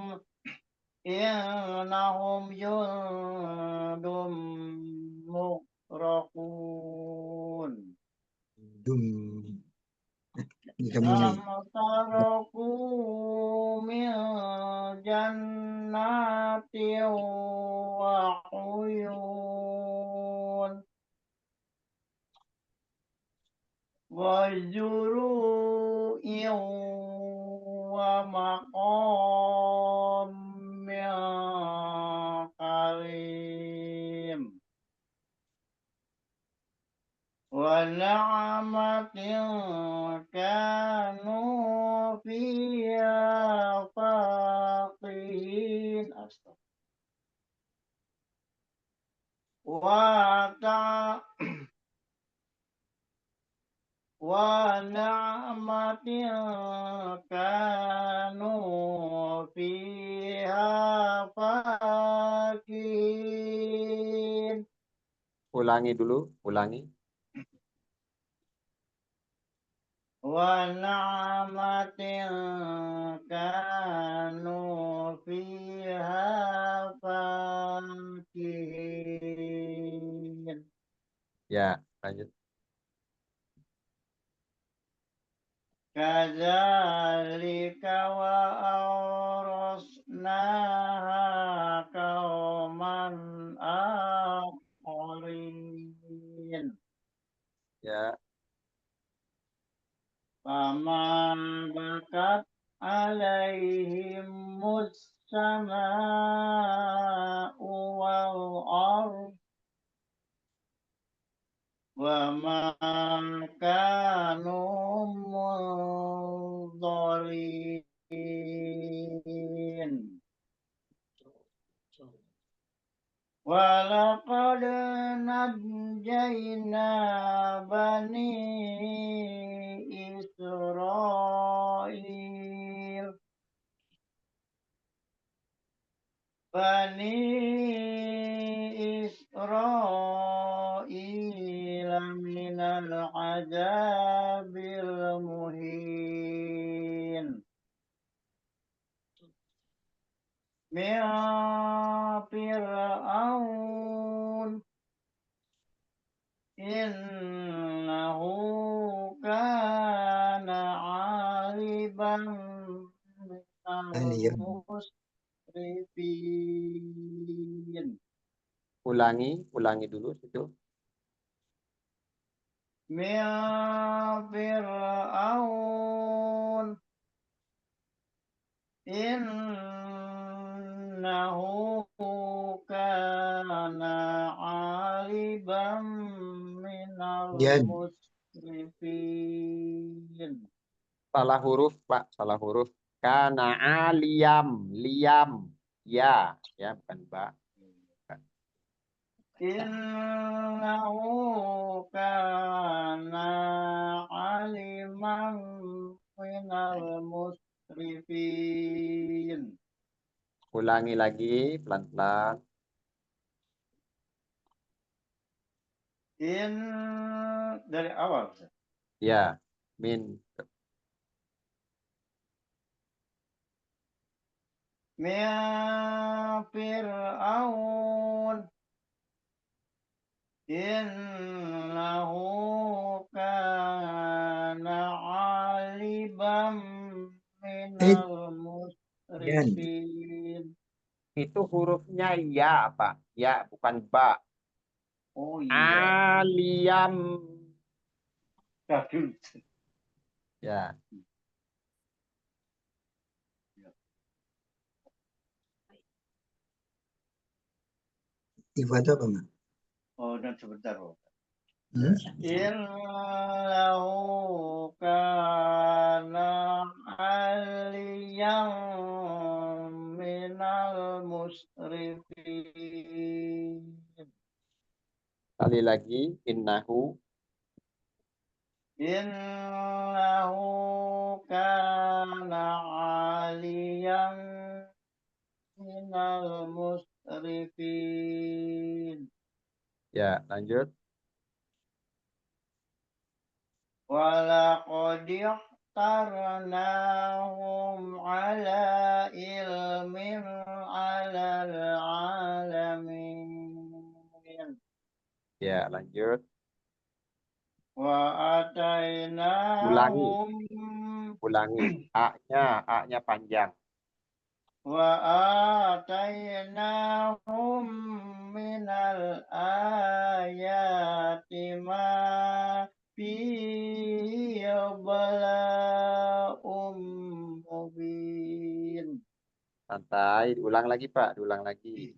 جند مغرقون. كم تركوا من جنات وعيون وزروع ومقام كريم ونعمة كانوا فيها فاقهين. ونعمة كانوا فيها فاكهين. Ulangi dulu, ulangi. ونعمة كانوا فيها فاكهين. Ya, lanjut. كذلك وأورثناها قوما آخرين. Ya. فما بكت عليهم السماء والأرض وما كانوا منظرين. ولقد نجينا بني إسرائيل Bani Israil minal azabil muhin. Min Fir'aun innahu kana 'aliban Aliyam. minal musrifin. Ulangi dulu situ. Min Fir'aun innahu kana 'aliban minal Yan. musrifin. Salah huruf, Pak. Salah huruf. Kana liam. Ya, bukan ba. Innahu kana 'aliman minal musrifin. Ulangi lagi pelan-pelan. Dari awal. Ya, min. Min Fir'aun innahu kana 'aliban minal Yan. musrifin. Itu hurufnya ya, Pak. Ya, bukan ba. Oh iya. Aliam. Kagum. Ya, Istighfar itu apa, Mak? Oh, dan sebentar. Oh. Hmm? Innahu kana 'aliyan minal musrifin. sekali lagi. Innahu. Innahu kana 'aliyan minal musrifin. Ya, lanjut. Walaqad ikhtarnahum ala ilmin alal alamin. Ya, lanjut. Wa atainahum Ulangi. A-nya panjang. wa atainahum minal ayati ma fihi bala'um mubin. Santai. Ulang lagi, Pak. Diulang lagi.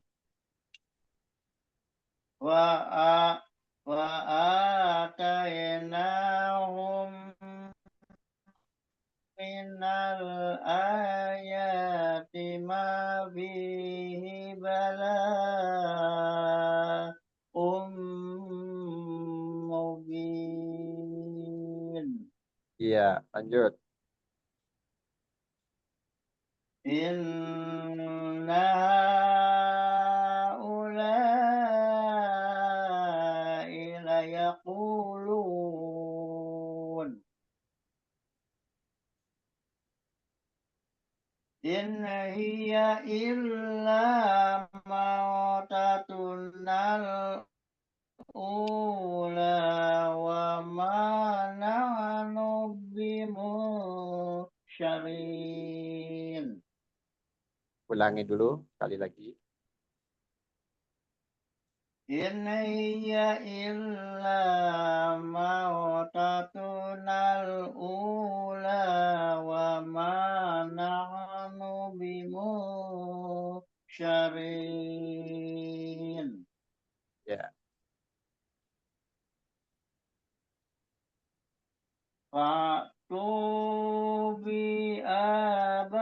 Wa atainahum minal ayati ma fihi bala'um mubin. Iya, lanjut. Inna haulai layaqulun in hiya illa mautatunal ula wa ma nahnu bimusyarin. Ulangi dulu sekali lagi. In hiya illa mautatunal ula wa ma nahnu bimusyarin. Ya. Fa'tu bi abaina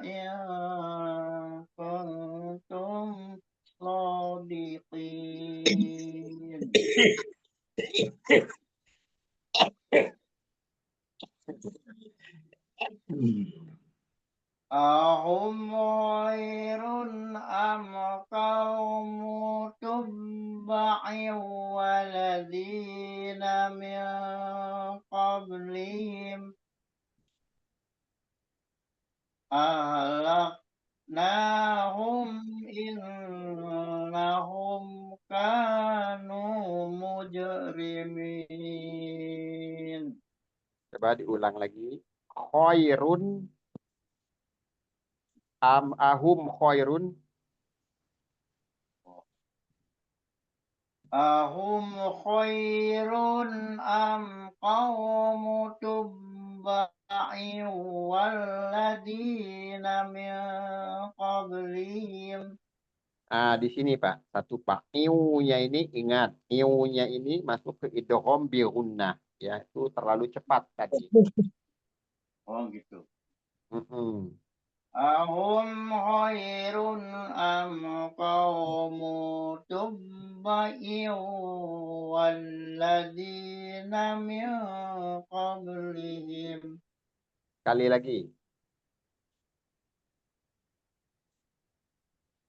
in kuntum shadiqin. Hmm. أهم خير أم قوم تبع والذين من قبلهم أهلكناهم إنهم كانوا مجرمين. Coba diulang lagi. Khairun am ahum khairun. أهم خير أم قوم تبع والذين من قبلهم. Di sini Pak, satu Pak. Iunya ini ingat, iunya ini masuk ke idgham bi gunnah, ya itu terlalu cepat tadi. Oh gitu. Mm-mm. أهم خير أم قوم تبع والذين من قبلهم. Sekali lagi.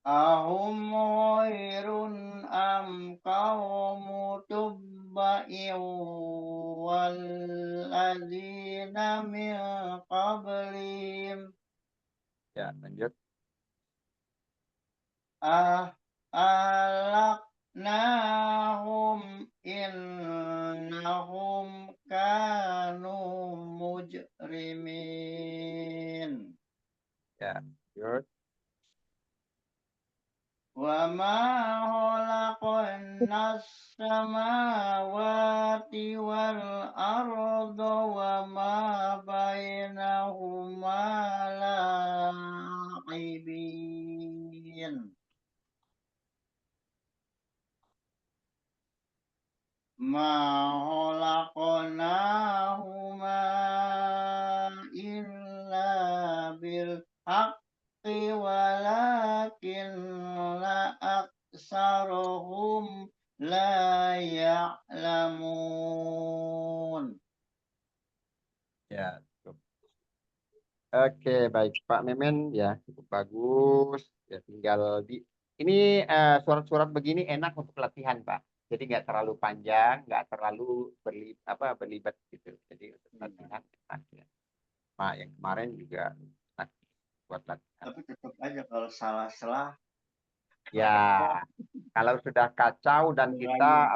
أهم خير أم قوم تبع والذين من قبلهم. Ya, lanjut. أهلكناهم إنهم كانوا مجرمين. Ya, lanjut. وما خلقنا السماوات والأرض وما بينهما لاعبين. ما خلقناهما إلا بالحق ولكن أكثرهم لا يعلمون. Ya, cukup. Oke, baik Pak Memen ya, cukup bagus. Ya, tinggal di ini surat-surat begini enak untuk latihan Pak. Jadi nggak terlalu panjang, nggak terlalu berlibat gitu. Jadi untuk latihan enak ya. Nah, yang kemarin juga enak buat latihan. Tapi tetap aja kalau salah-salah Ya, kalau sudah kacau dan kita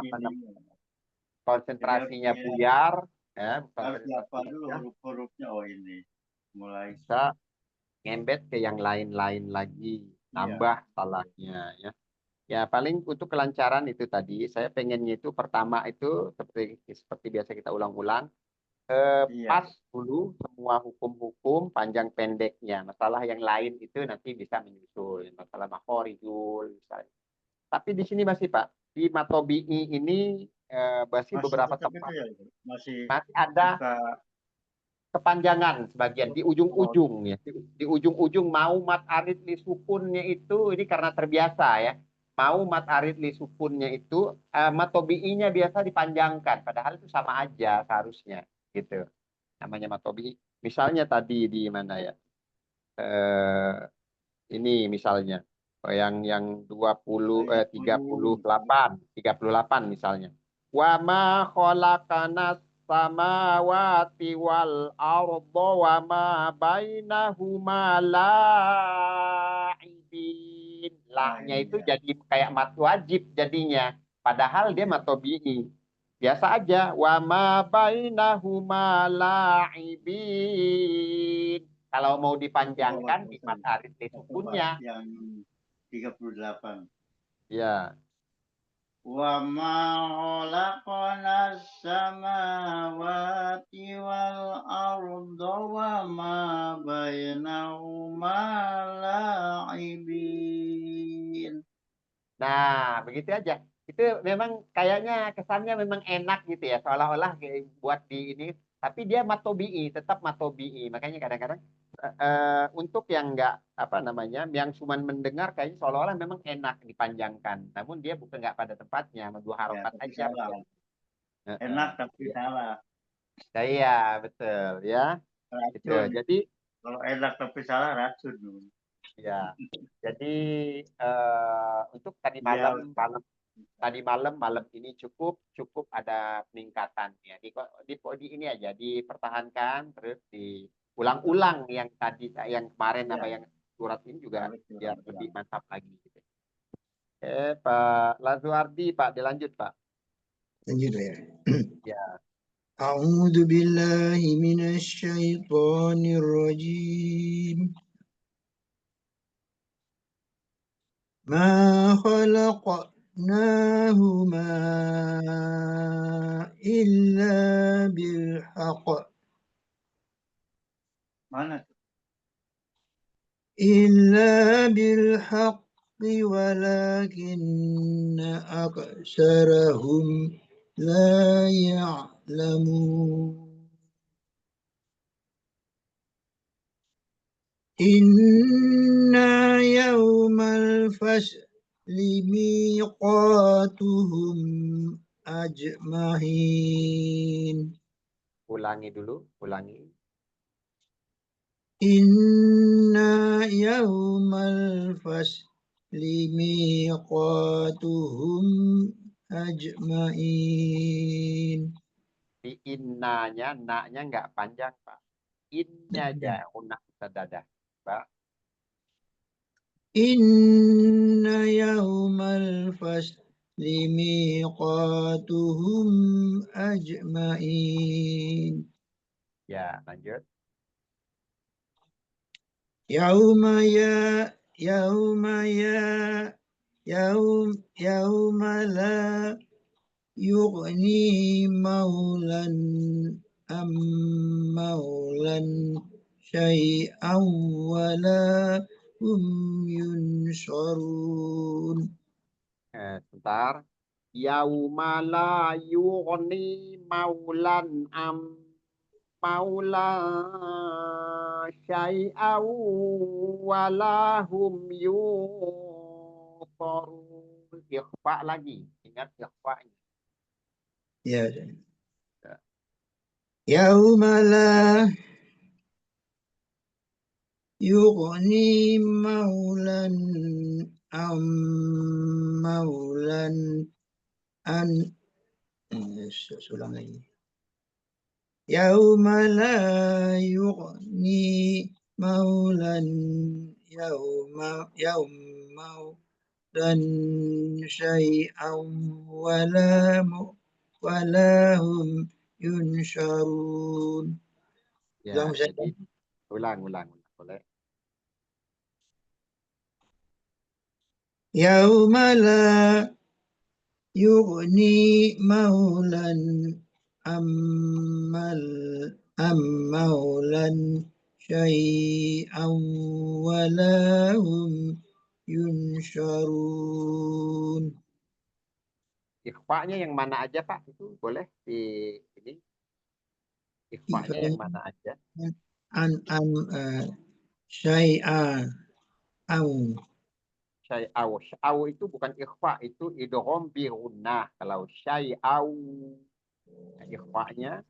konsentrasinya Jadi buyar, ya, harus dihafal konsentrasinya dulu buyar, huruf-hurufnya. Oh ini mulai. bisa ngembet ke yang lain-lain lagi, Iya. nambah salahnya ya. Ya paling untuk kelancaran itu tadi, saya pengennya itu pertama itu seperti biasa kita ulang-ulang, Iya. pas dulu semua hukum-hukum panjang pendeknya. Masalah yang lain itu nanti bisa menyusul, masalah makhorijul misalnya. Tapi di sini masih Pak, di Matobi'i ini masih Masih beberapa tetap itu tempat ya. Masih masih ada suka. kepanjangan sebagian di Oh, ujung-ujung ya, di ujung-ujung mau mat arid li sukunnya itu ini karena terbiasa ya, mau mat arid li sukunnya itu matobi'inya biasa dipanjangkan padahal itu sama aja seharusnya gitu, namanya matobi'i. Misalnya tadi di mana ya, eh, ini misalnya yang 20 ujung. 38 misalnya. Wa ma khalaqanas samawati wal arda wa ma bainahuma la'ibin. Ah Lahnya itu iya. jadi kayak mat wajib jadinya. Padahal dia Iya. matobi'i. Biasa aja. Wa ma bainahuma la'ibin. Kalau mau Ke bawah dipanjangkan di bosan. mat arid Tempat sukunnya. yang 38. Ya, Wa ma khalaqnas samawati wal arda wa ma bainahuma la'ibin. nah begitu aja. Itu memang kayaknya kesannya memang enak gitu ya, seolah-olah kayak buat di ini, tapi dia matobi'i, tetap matobi'i. Makanya kadang-kadang untuk yang enggak apa namanya, yang cuma mendengar kayaknya seolah-olah memang enak dipanjangkan. Namun dia bukan nggak pada tempatnya, sama dua Ya, harokat tapi aja. salah. Heeh. Enak tapi Ya, salah. iya betul ya. Itu. Racun. Jadi Kalau enak tapi salah racun. Ya. Jadi untuk tadi Iya, malam ini cukup ada peningkatan ya. Di ini aja dipertahankan, terus diulang-ulang yang tadi yang kemarin apa ya. yang surat ini juga Betul, biar betul. lebih mantap lagi gitu. Pak Lazuardi, Pak, dilanjut, Pak. Lanjut ya. Ya. أعوذ بالله من الشيطان الرجيم ما خلقناهما إلا بالحق Mana tuh? ولكن أكثرهم لا يعلمون إن يوم الفصل ميقاتهم أجمعين Ulangi dulu, ulangi. إن يوم الفصل ميقاتهم أجمعين Di innanya, naknya nggak panjang, Pak. Innya aja, unak dadah, Pak. إن يوم الفصل ميقاتهم أجمعين Ya, lanjut. يوم يا يوم يا يوم لا يغني مولا عن مولا شيئا ولا هم ينصرون Sebentar. Yaumala yughni maulan am maula syai'au walahum yunsorun. Ikhfa lagi. Ingat ikhfa'nya. ya يوم لا يغني مولا عن مولا عن ulang lagi يوم لا يغني مولا يوم مولا شيئا ولا هم ينشرون Ya, jadi ulang. Boleh. يوم لا يغني مولا عن مولا شيئا ولا هم ينشرون Ikhfa'nya yang mana aja, Pak? Itu boleh di ini. Ikhfa'nya yang mana aja? عن شيئا أو Syai'au. Syai'au itu bukan ikhfa, itu idgham bi gunnah. Kalau syai'au, ikhfa'nya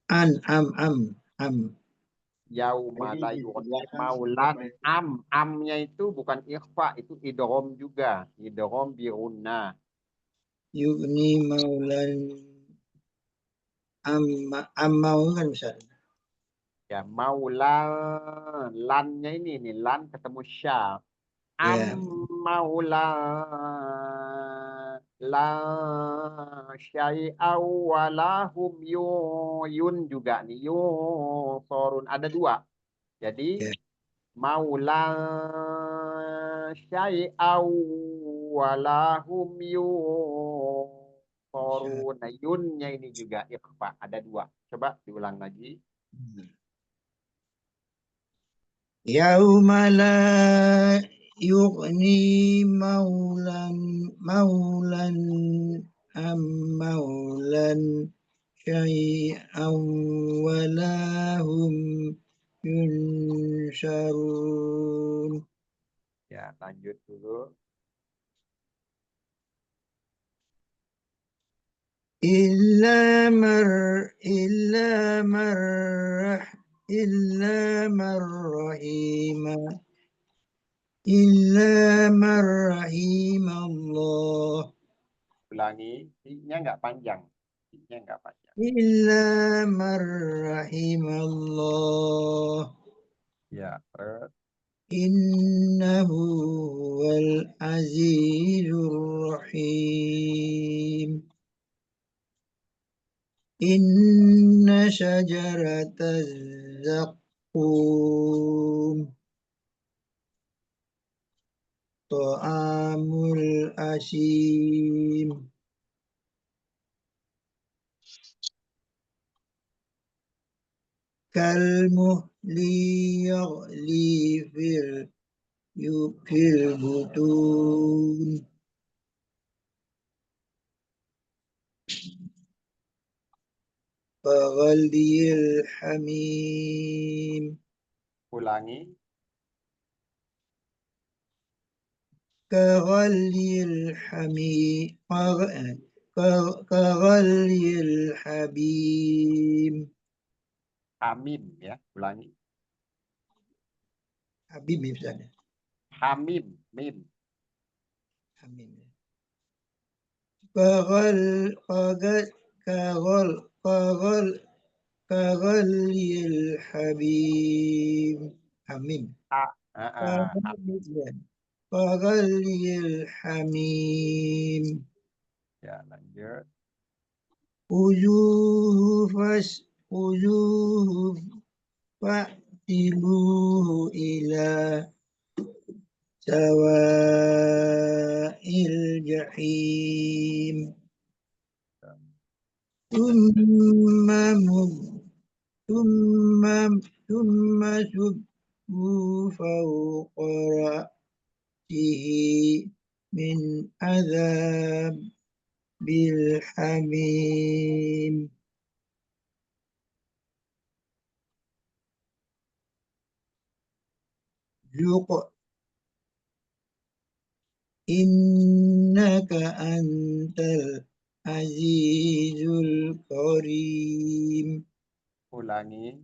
am yauma Ini la di yughni belakang maulan berapa itu? amnya itu bukan ikhfa, itu idgham juga. Idgham bi gunnah. يغني مولا am mau kan bisa Ya, maulan lannya ini nih, lan ketemu sya. Am ya maula la syai'aw walahum yun juga nih sorun ada dua. Jadi ya maula syai'aw walahum sorun. Nah, yunnya ini juga ikhfa ada dua. Coba diulang lagi. يوم لا يغني مولا عن مولا شيئا ولا هم ينشرون Ya, lanjut dulu. إلا من إلا من رح إلا من رحيم إلا من رحيم الله Ulangi, i-nya nggak panjang. I-nya nggak panjang. إلا من رحم الله Ya, terus إنه هو العزيز الرحيم إن شجرة الزقوم طعام الأثيم كالمهل يغلي في البطون كغلي الحميم ulangi. كغلي الحميم كغلي الحميم Hamim ya, ulangi. حبيب misalnya Hamim, mim. حميم كغل كغلي الحميم حميم Ha, كغلي الحميم ya, lanjut. خذوه فاعتلوه إلى سواء الجحيم ثم ثم ثم صبوا فوق رأسه من عذاب الحميم ذق إنك أنت العزيز الكريم Ulangi.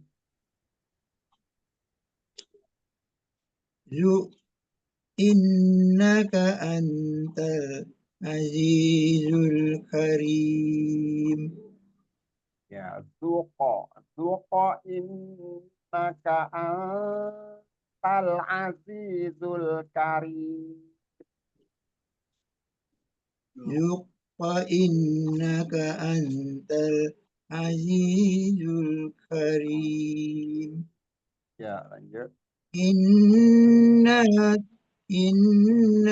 ذق إنك أنت العزيز الكريم Ya, zuqo. Zuqo innaka antal azizul karim. ذق إنك أنت العزيز الكريم Ya, lanjut. إن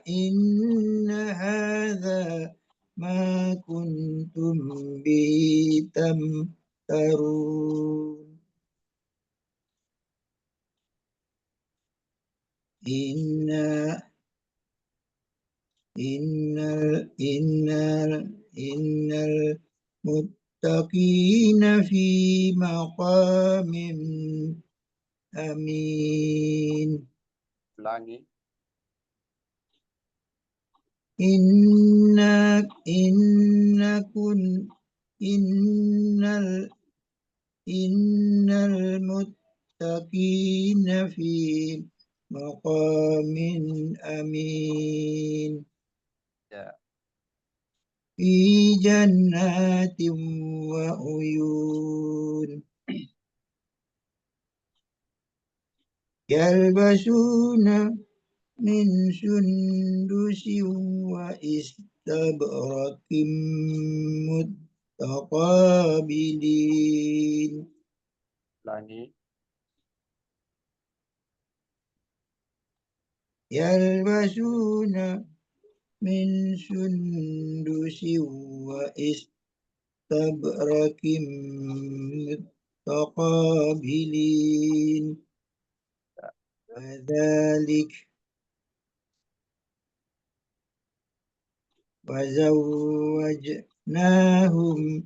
إن هذا ما كنتم به تمترون إن إن إن إن المتقين في مقام أمين Ulangi. إن إنكم إن المتقين في مقام أمين Ya, في جنات وعيون يلبسون من سندس وإستبرق متقابلين ulangi. يلبسون من سندس وإستبرق متقابلين كذلك وزوجناهم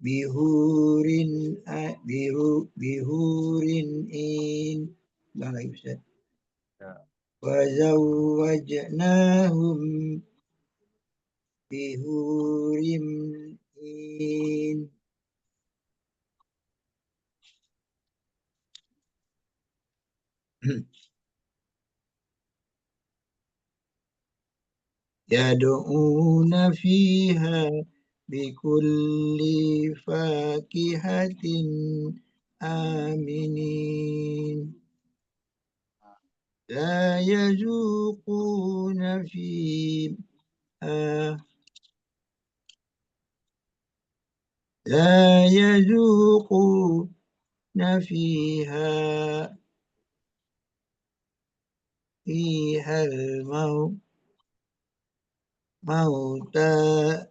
بحور عين لا يوجد Ya, وزوجناهم بحور عين يدعون فيها بكل فاكهة آمنين لا يذوقون فيها لا يذوقون فيها الموت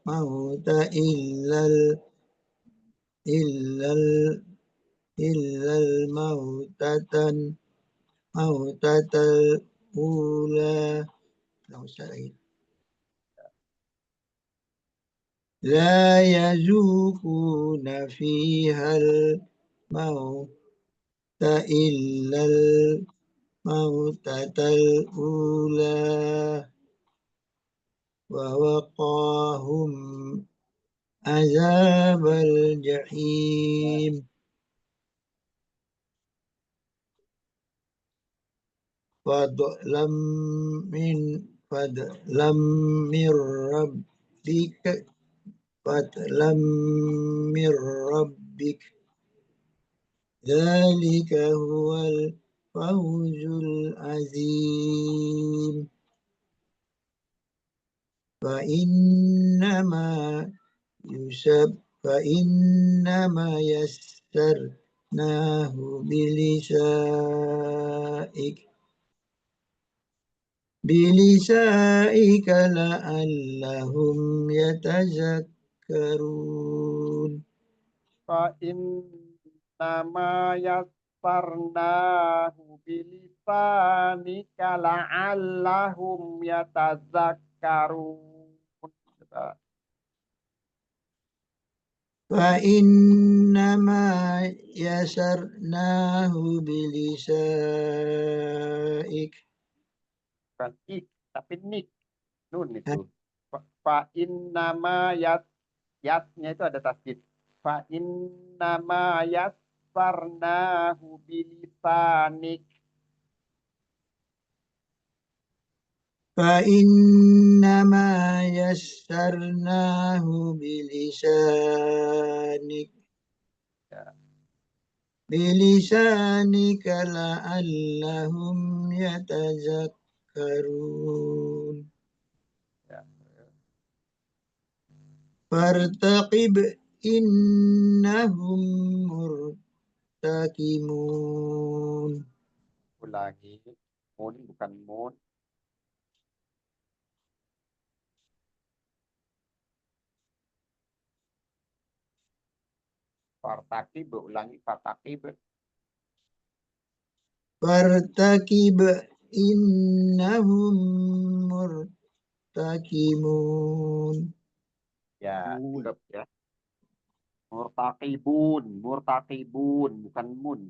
موت إلا الموتة الأولى لا يذوقون فيها الموت إلا الموتة الأولى ووقاهم عذاب الجحيم فضلا من ربك ذلك هو الفوز العظيم فإنما يسرناه بلسانك لعلهم يتذكرون فإنما يسرناه بلسانك لعلهم يتذكرون. فإنما يسرناه بلسانك Bukan ik, tapi nik. Nun itu. Fa yatnya itu ada tasdid. Fa innama yassarnahu bilisanik. فإنما يسرناه بلسانك لعلهم يتذكرون فارتقب إنهم مرتقبون. Ulangi. Mun bukan mun. Fartakib, ulangi fartakib. فارتقب إنهم مرتقبون. Ya, cukup ya. Murtaqibun, bukan mun.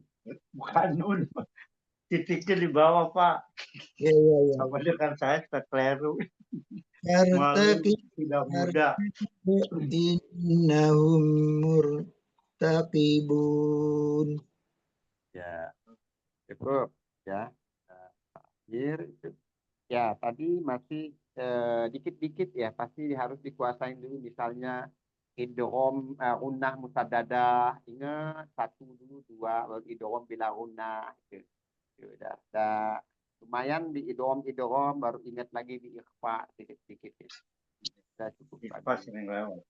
Bukan nun. Titiknya di bawah, Pak. Ya. Apalagi kan saya terkeliru. Fartaqib Tidak mudah. innahum murtaqibun. Ya, cukup ya. Akhir itu. Ya, tadi masih dikit-dikit ya, pasti harus dikuasain dulu. Misalnya idgham unnah musaddadah, ingat satu dulu, dua baru idgham bila unnah itu. Udah lumayan di idgham baru ingat lagi di ikhfa sedikit-sedikit. Sudah cukup Pas lagi. yang lewat.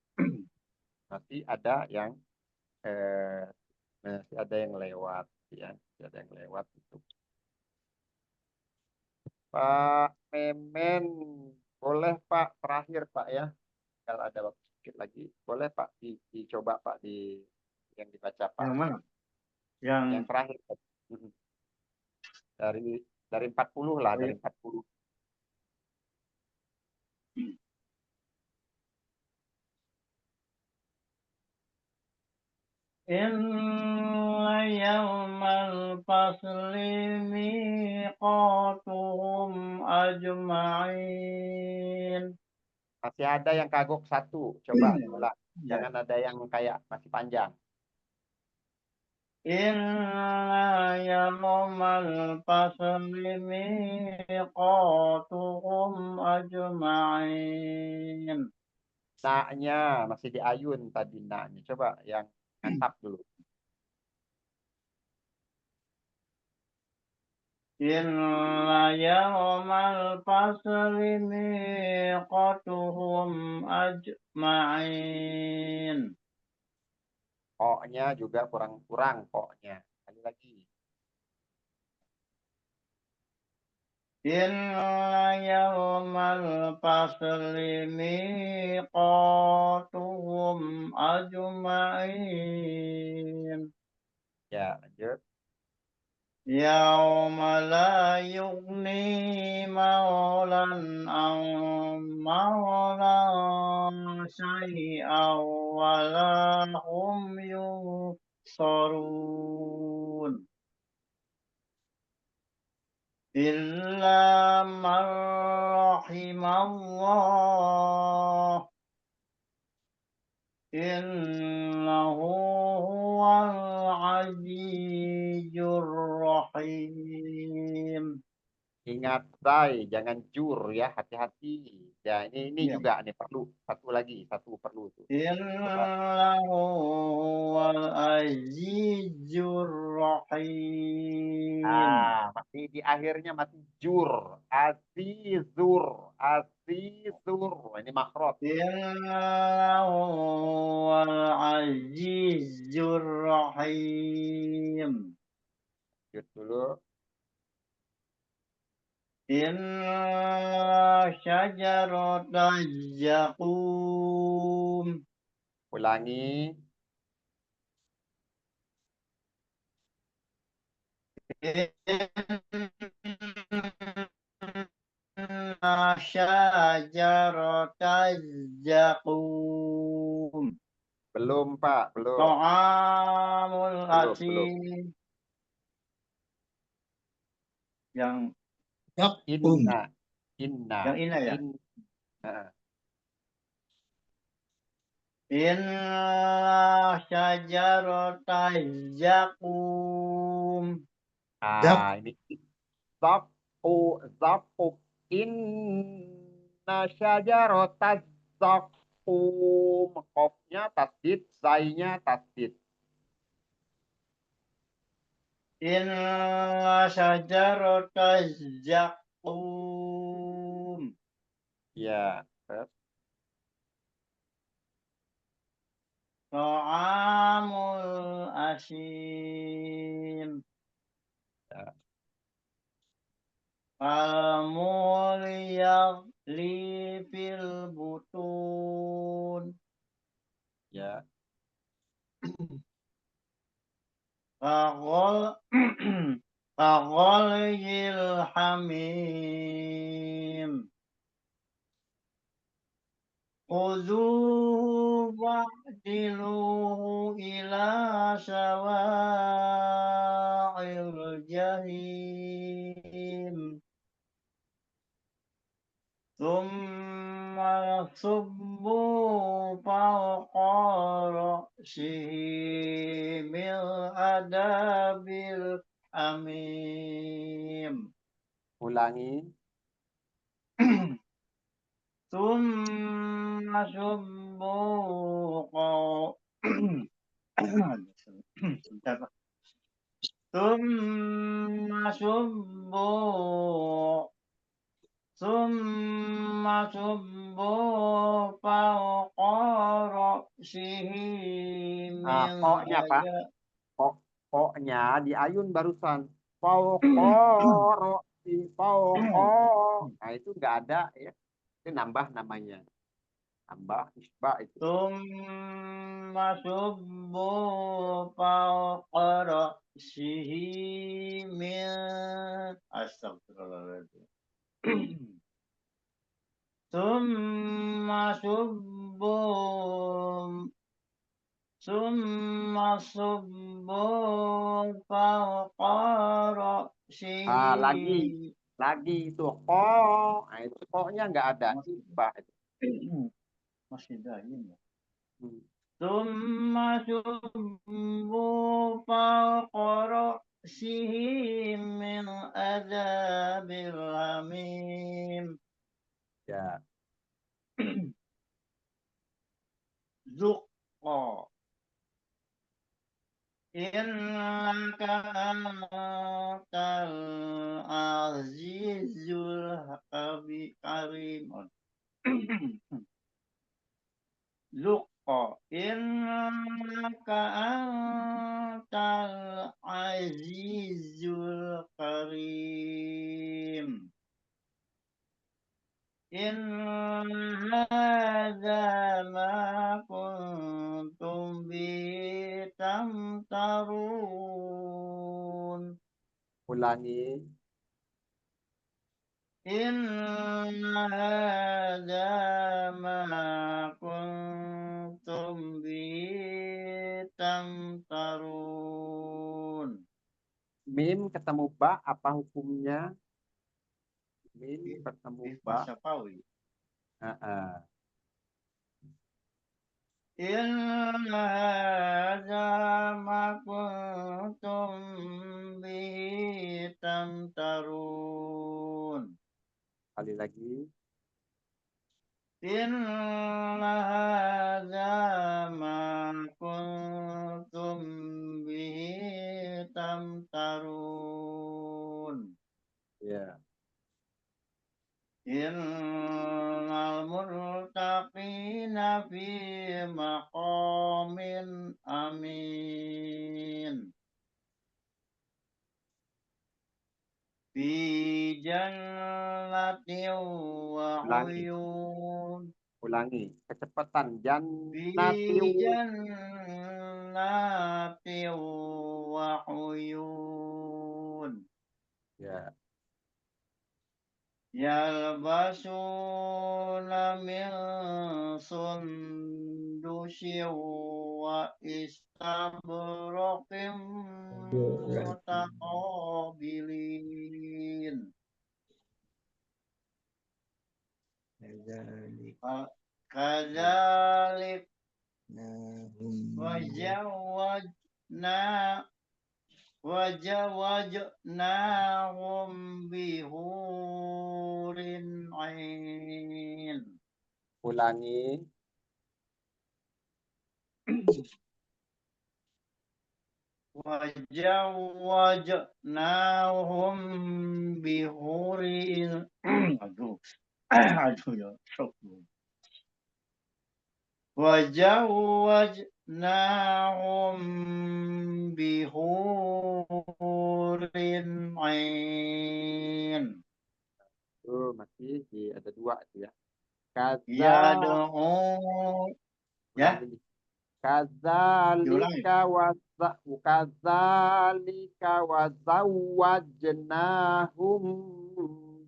Nanti ada yang masih ada yang lewat ya, masih ada yang lewat itu. Pak Memen, boleh Pak terakhir Pak ya, kalau ada waktu sedikit lagi, boleh Pak dicoba Pak yang dibaca Pak. Yang mana? Yang terakhir Pak. Dari 40 lah, dari 40. Inna yawmal fasli miqatuhum ajma'in. Masih ada yang kagok satu. Coba diulang. Jangan ada yang kayak masih panjang. Inna yawmal fasli miqatuhum ajma'in. Naknya masih di ayun tadi naknya. Coba yang atap dulu. Inna yawmal fasli miqatuhum ajma'in. Koknya juga kurang-kurang koknya. Sekali lagi. Inna yawmal fasli miqatuhum ajma'in. Ya, lanjut. Yawma la yughni maulan an maulan syai'an wa la hum yunsarun. إلا من رحم الله إنه هو العزيز الرحيم. Ingat say, jangan jur ya, hati-hati. Ya, ini Ya. juga nih perlu satu lagi, satu perlu tuh. Coba. Innahu huwal azizur rahim. Masih di akhirnya masih jur, azizur, azizur. Ini makrot. Innahu huwal azizur rahim. Lanjut dulu. Inna syajaratal zakum. Ulangi. Inna syajaratal zakum. Belum, Pak, belum. Ta'amul Belum. asim. Yang Yakum. Inna. ina ya. In, nah, Inna syajaratal zakum. ini zafu. Inna syajarotaz zakum. Qofnya tasdid, zainya tasdid. Inna syajaratal zakum. Ya, terus. Ta'amul asim. Ya, Al-muliyah li fil butun. ya. Fagol Fagolil hamim. Khuzuhu wa'diluhu ila sawa'il jahim. Thumma subbu fawqa ra'sihi min adabil hamim. Ulangi. ثم صبوا ثم صبوا فوق رأسه من Koknya, Pak. آيات Koknya di ayun barusan. Fauqoro. Fauqo. Nah, itu nggak ada ya. Itu nambah namanya. Tambah isbah itu. ثم صبوا فوق رأسه من Astagfirullahaladzim. ثم صبوا فوق رأسه Lagi itu ko. Nah, itu koknya nggak ada isbah itu. Masih dayin ya. Hmm. ثم صبوا فوق رأسه من عذاب الحميم Ya, ذق إنك أنت العزيز الكريم ذق إنك أنت العزيز الكريم إن هذا ما كنتم به تمترون ulangi. إن هذا ما كنتم به تمترون Mim ketemu ba, apa hukumnya? Mim bertemu ba. Syafawi Ah. إن هذا ما كنتم به تمترون Kali lagi. إن هذا ما كنتم به تمترون Ya. إن المتقين في مقام أمين في جنة وعيون Ulangi. Kecepatan. في Jannatiu. جنات وعيون Ya. يلبسون من سندس وإستبرق متقابلين كذلك وزوجناهم بحور عين Ulangi. وزوجناهم بحور aduh aduh ya shock. وزوجناهم بحور عين Masih ada dua itu ya. Kaza. يدعون ya Ulangi. diulangi Kadzalika wa zawwajnahum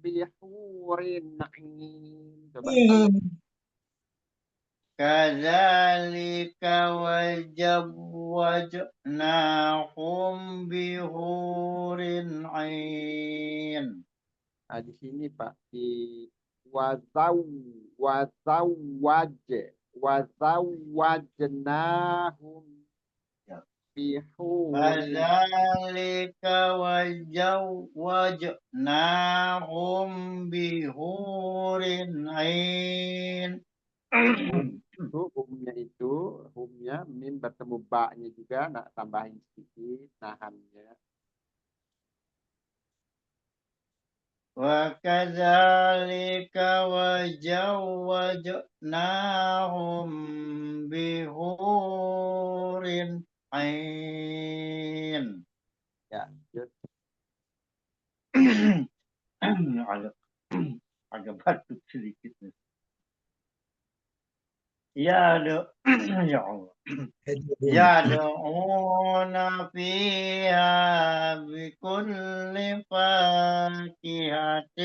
bihurin 'ain. Coba sekali lagi. كذلك وزوجناهم بحور عين Nah, di sini Pak di wazaw wazawwaj wazawwajnahum Ya. bihurin. كذلك وزوجناهم بحور عين Itu humnya mim bertemu ba-nya juga, nak tambahin sedikit nahannya. وكذلك وزوجناهم بحور عين Ya, lanjut. agak agak batuk sedikit nih. Ya ada ya Allah. يدعون فيها بكل فاكهة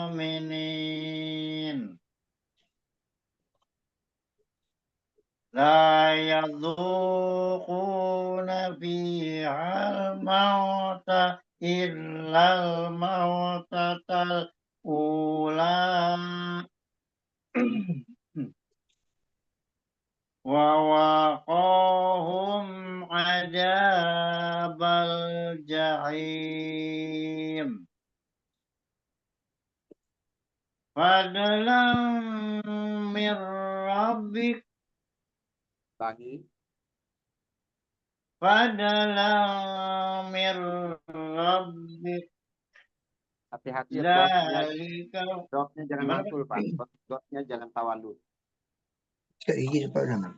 آمنين لا يذوقون فيها الموت إلا الموتة الأولى ووقاهم عذاب الجحيم فضلا من ربك Lagi. فضلا من ربك Hati-hati ya ذلك dotnya jangan gimana Pak? mantul, Pak. Dotnya jangan tawalud. Sekali lagi Pak Ulama.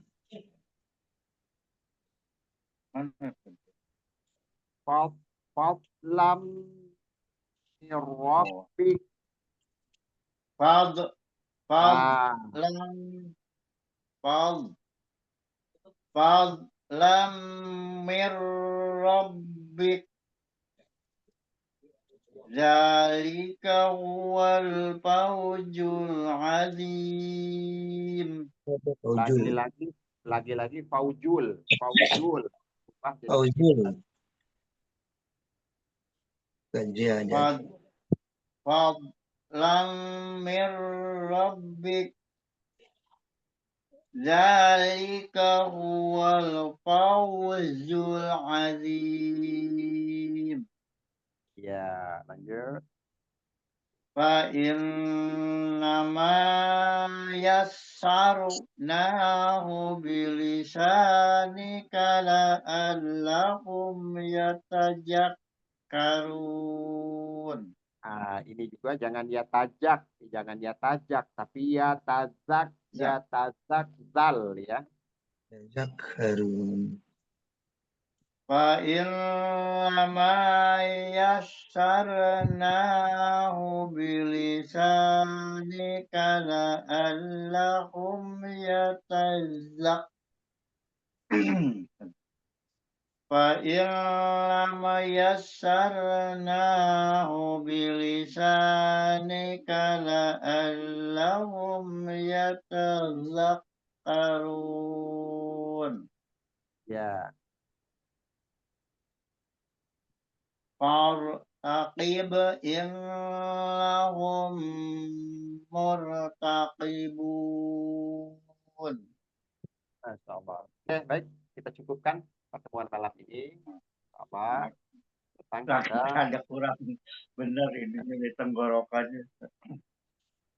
Fadlam min rabbik. Fad Ah, fadlan fad fadlan min rabbik Zalika huwal fawzul azim. Faujul. lagi faujul. Faujul. Ubah jadi Faujul. Kajian ya. Fad fadlan min rabbik Zalika huwal fawzul azim. Ya, lanjut. فإنما يسرناه بلسانك لعلهم يتذكرون. Ini juga jangan ya tajak, tapi ya tazak zal ya. Zakharun. فإنما يسرناه بلسانك لعلهم يتذكرون. فإنما يسرناه بلسانك لعلهم يتذكرون. Ya, فارتقب إنهم مرتقبون. Masya Allah. Oke, baik. Kita cukupkan pertemuan malam ini. Apa? Tentang pada Ada kurang benar ini di tenggorokannya.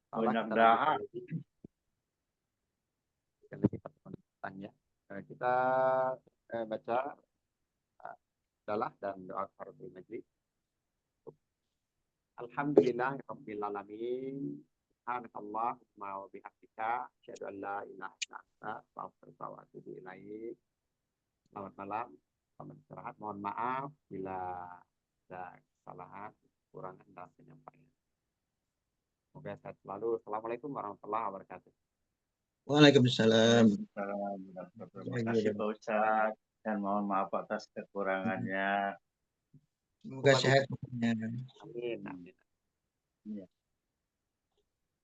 Banyak kita dahak. lebih pertemuan tentangnya. Kita baca adalah dan doa kafaratul majlis. Alhamdulillah rabbil alamin. Subhanakallahumma wa bihamdika asyhadu an la ilaha illa anta astaghfiruka wa atubu ilaik. Selamat malam. Selamat istirahat. Mohon maaf bila ada kesalahan, kekurangan dalam penyampaian. Semoga sehat selalu. Assalamualaikum warahmatullahi wabarakatuh. Waalaikumsalam. Terima kasih Pak Ustadz dan mohon maaf atas kekurangannya. Semoga sehat. Amin. Amin. Ya.